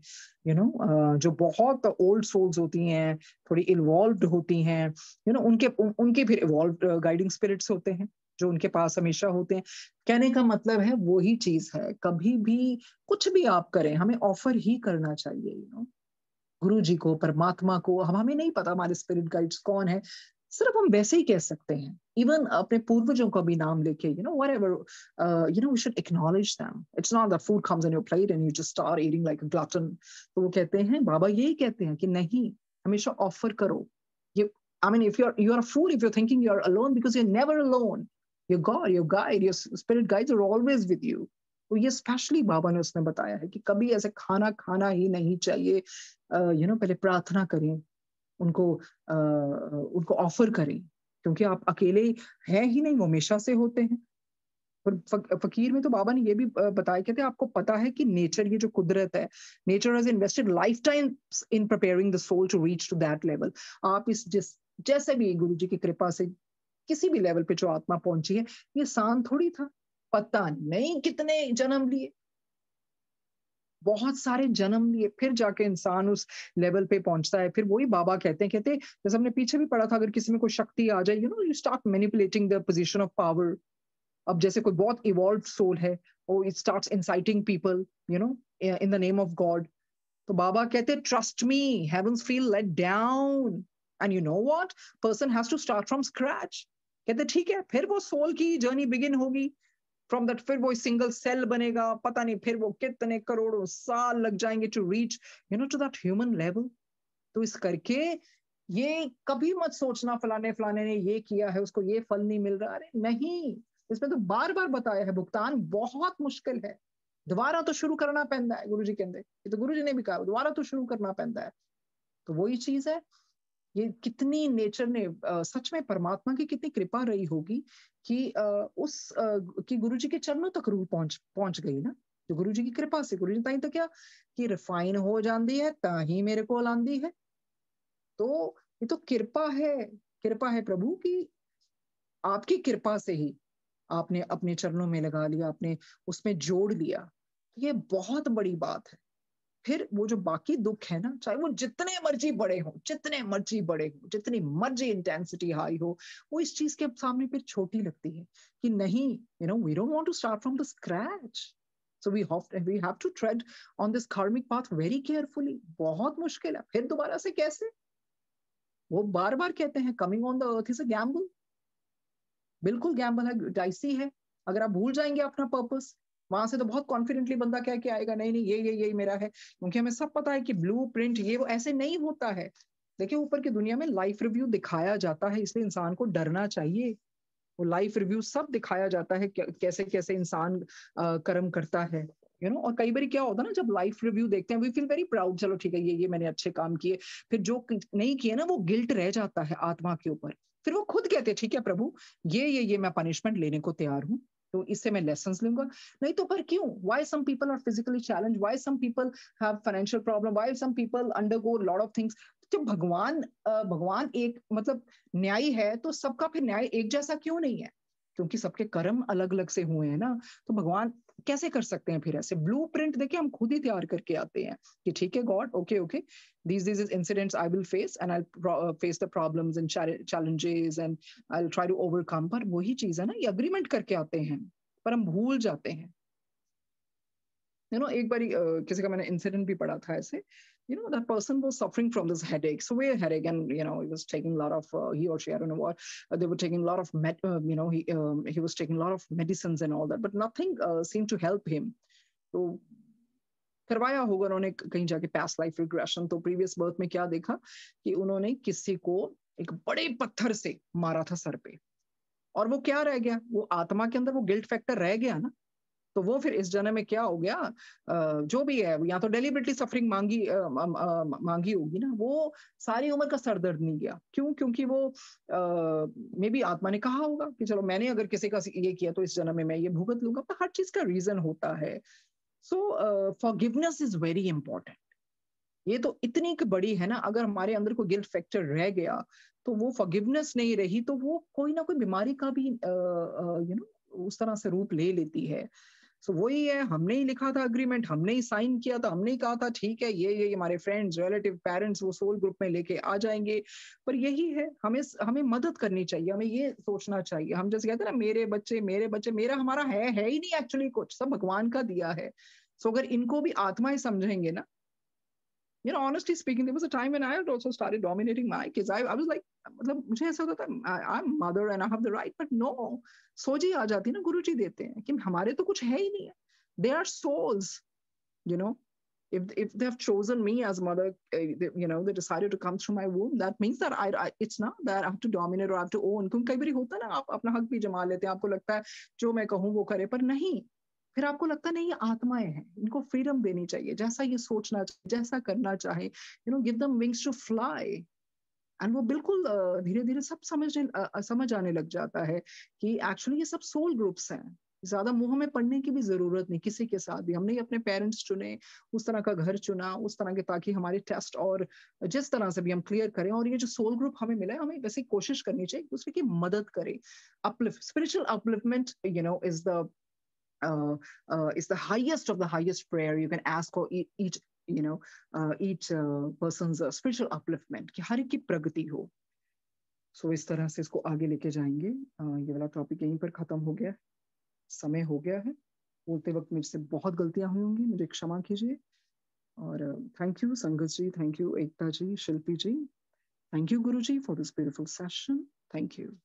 जो बहुत ओल्ड सोल्स होती हैं, थोड़ी इन्वॉल्व्ड होती हैं, उनके फिर इवॉल्व्ड गाइडिंग स्पिरिट्स होते हैं जो उनके पास हमेशा होते हैं। कहने का मतलब है वही चीज है, कभी भी कुछ भी आप करें हमें ऑफर ही करना चाहिए, गुरु जी को, परमात्मा को। हम हमें नहीं पता हमारे स्पिरिट गाइड्स कौन है, सिर्फ हम वैसे ही कह सकते हैं। इवन अपने पूर्वजों का भी नाम लेके, whatever, we should acknowledge them. It's not that food comes on your plate and you just start eating like a glutton. तो वो कहते हैं, बाबा यही कहते हैं कि नहीं, हमेशा ऑफर करो। you I mean, if you're a fool if you're thinking you're alone, because you're never alone. Your God, your guide, your spirit guides are always with you. तो ये स्पेशली बाबा ने उसने बताया है कि कभी ऐसे खाना खाना ही नहीं चाहिए। पहले प्रार्थना करें, उनको उनको ऑफर करें, क्योंकि आप अकेले हैं ही नहीं, वो हमेशा से होते हैं। और फकीर में तो बाबा ने ये भी बताया, कहते हैं आपको पता है कि नेचर, ये जो कुदरत है, nature has invested life time in preparing the soul to reach to that level. आप जैसे भी गुरु जी की कृपा से किसी भी लेवल पे जो आत्मा पहुंची है, ये सान थोड़ी था, पता नहीं कितने जन्म लिए, बहुत सारे जन्म लिए, फिर जाके इंसान उस लेवल पे पहुंचता है। फिर वही बाबा कहते जैसे हमने पीछे भी पढ़ा था, अगर किसी में कोई शक्ति आ जाए, you start manipulating the position of power. अब जैसे कोई बहुत इवॉल्व सोल है, वो it starts inciting people, in the name of God. तो बाबा कहते trust me, heavens feel let down, and you know what, person has to start from scratch. कहते ठीक है, फिर वो सोल की जर्नी बिगिन होगी फ्रॉम दैट, फिर वो सिंगल सेल बनेगा, पता नहीं फिर वो कितने करोड़ों साल लग जाएंगे to reach to that human level. तो इस करके ये कभी मत सोचना फलाने फलाने ने ये किया है, उसको ये फल नहीं मिल रहा। अरे नहीं, इसमें तो बार बार बताया है, भुगतान बहुत मुश्किल है, दोबारा तो शुरू करना पैंदा है। गुरु जी कहते, ये तो गुरु जी ने भी कहा, दोबारा तो शुरू करना पैंदा है। तो वही चीज है, ये कितनी नेचर ने सच में परमात्मा की कितनी कृपा रही होगी कि कि गुरु जी के चरणों तक रूह पहुंच गई ना, जो गुरु जी की कृपा से। गुरु जी ताई तो क्या कि रिफाइन हो जाती है ताही मेरे को लांदी है। तो ये तो कृपा है प्रभु की, आपकी कृपा से ही आपने अपने चरणों में लगा लिया, आपने उसमें जोड़ लिया, ये बहुत बड़ी बात है। फिर वो जो बाकी दुख है ना, चाहे वो जितने मर्जी बड़े हो, जितनी मर्जी इंटेंसिटी हाई हो, वो इस चीज के सामने फिर छोटी लगती है कि नहीं, we don't want to start from the scratch. So we have to tread on this karmic path very carefully. बहुत मुश्किल है, फिर दोबारा से कैसे? वो बार बार कहते हैं, coming on the earth is a gamble. बिल्कुल गैम्बल है, डाइसी है। अगर आप भूल जाएंगे अपना पर्पस, वहां से तो बहुत कॉन्फिडेंटली बंदा कह के आएगा, नहीं नहीं यही मेरा है, क्योंकि हमें सब पता है कि ब्लू प्रिंट ये वो ऐसे नहीं होता है। देखिए, ऊपर की दुनिया में लाइफ रिव्यू दिखाया जाता है, इसलिए इंसान को डरना चाहिए। वो लाइफ रिव्यू सब दिखाया जाता है, कैसे कैसे इंसान कर्म करता है, और कई बार क्या होता है ना, जब लाइफ रिव्यू देखते हैं वी फील वेरी प्राउड, चलो ठीक है, ये मैंने अच्छे काम किए। फिर जो नहीं किए ना, वो गिल्ट रह जाता है आत्मा के ऊपर। फिर वो खुद कहते हैं, ठीक है प्रभु, ये मैं पनिशमेंट लेने को तैयार हूँ, तो इससे मैं लेसन्स लूंगा। नहीं तो पर क्यों? Why some people are physically challenge, why some people have financial problem, why some people undergo lot of things. जब भगवान एक मतलब न्यायी है, तो सबका फिर न्याय एक जैसा क्यों नहीं है? क्योंकि सबके कर्म अलग अलग से हुए हैं ना। तो भगवान कैसे कर सकते हैं फिर ऐसे? ब्लू प्रिंट देखिए हम खुद ही तैयार करके आते हैं कि ठीक है God, okay, these incidents I will face and I'll face the problems and challenges and I'll try to overcome। पर वही चीज है ना, ये अग्रीमेंट करके आते हैं, पर हम भूल जाते हैं। एक बारी किसी का मैंने इंसिडेंट भी पढ़ा था ऐसे, that person was suffering from this headache, severe headache, and he was taking a lot of he or she, I don't know what, they were taking a lot of he was taking a lot of medicines and all that, but nothing seemed to help him। तो करवाया होगा उन्होंने कहीं जाके past life regression, तो previous birth में क्या देखा कि उन्होंने किसी को एक बड़े पत्थर से मारा था सर पे, और वो क्या रह गया, वो आत्मा के अंदर वो गिल्ट फैक्टर रह गया ना। तो वो फिर इस जन्म में क्या हो गया, जो भी है, या तो डेलिबरेटली सफरिंग मांगी होगी ना, वो सारी उम्र का सर दर्द नहीं गया। क्यों? क्योंकि वो मे बी आत्मा ने कहा होगा कि चलो मैंने अगर किसी का ये किया तो इस जन्म में मैं ये भुगत लूंगा। तो हर चीज का रीजन होता है। सो फॉरगिवनेस इज वेरी इंपॉर्टेंट। ये तो इतनी बड़ी है ना, अगर हमारे अंदर कोई गिल्ट फैक्टर रह गया तो वो फॉरगिवनेस नहीं रही तो वो कोई ना कोई बीमारी का भी उस तरह से रूप ले लेती है। सो वही है, हमने ही लिखा था अग्रीमेंट, हमने ही साइन किया था, हमने ही कहा था ठीक है ये हमारे फ्रेंड्स, रिलेटिव, पेरेंट्स वो सोल ग्रुप में लेके आ जाएंगे। पर यही है, हमें हमें मदद करनी चाहिए, हमें ये सोचना चाहिए। हम जैसे कहते हैं ना, मेरे बच्चे मेरे बच्चे, मेरा हमारा है ही नहीं एक्चुअली, कुछ सब भगवान का दिया है। सो अगर इनको भी आत्माएं समझेंगे ना, honestly speaking, there was a time when I had also started dominating my kids. I was like, मतलब मुझे ऐसा होता था, I'm mother and I have the right, but no, सोच ही आ जाती ना, गुरुजी देते हैं कि हमारे तो कुछ है ही नहीं है। They are souls, you know. If they have chosen me as mother, they decided to come through my womb. That means that it's not that I have to dominate or I have to own. क्योंकि कई बार होता है ना, आप अपना हक भी जमा लेते हैं, आपको लगता है जो मैं कहूँ वो करे, पर नहीं। फिर आपको लगता नहीं, ये आत्माएं हैं, इनको फ्रीडम देनी चाहिए, जैसा ये सोचना, जैसा करना चाहे, give them wings to fly. And वो बिल्कुल धीरे धीरे सब समझ आने लग जाता है कि एक्चुअली ये सब सोल ग्रुप्स हैं। ज्यादा मुंह में पढ़ने की भी जरूरत नहीं किसी के साथ भी। हमने ही अपने पेरेंट्स चुने, उस तरह का घर चुना, उस तरह के, ताकि हमारे टेस्ट और जिस तरह से भी हम क्लियर करें। और ये जो सोल ग्रुप हमें मिला है, हमें वैसे कोशिश करनी चाहिए दूसरे की मदद करे। Uplift, spiritual upliftment is the highest of the highest prayer you can ask for each person's spiritual upliftment, कि हर एक की प्रगति हो। सो इस तरह से इसको आगे लेके जाएंगे। ये वाला टॉपिक यहीं पर खत्म हो गया, समय हो गया है। बोलते वक्त मुझसे बहुत गलतियां हुई होंगी, मुझे क्षमा कीजिए। और thank you Sangat ji, thank you Ekta ji, Shilpi ji, thank you Guru ji for this beautiful session. Thank you.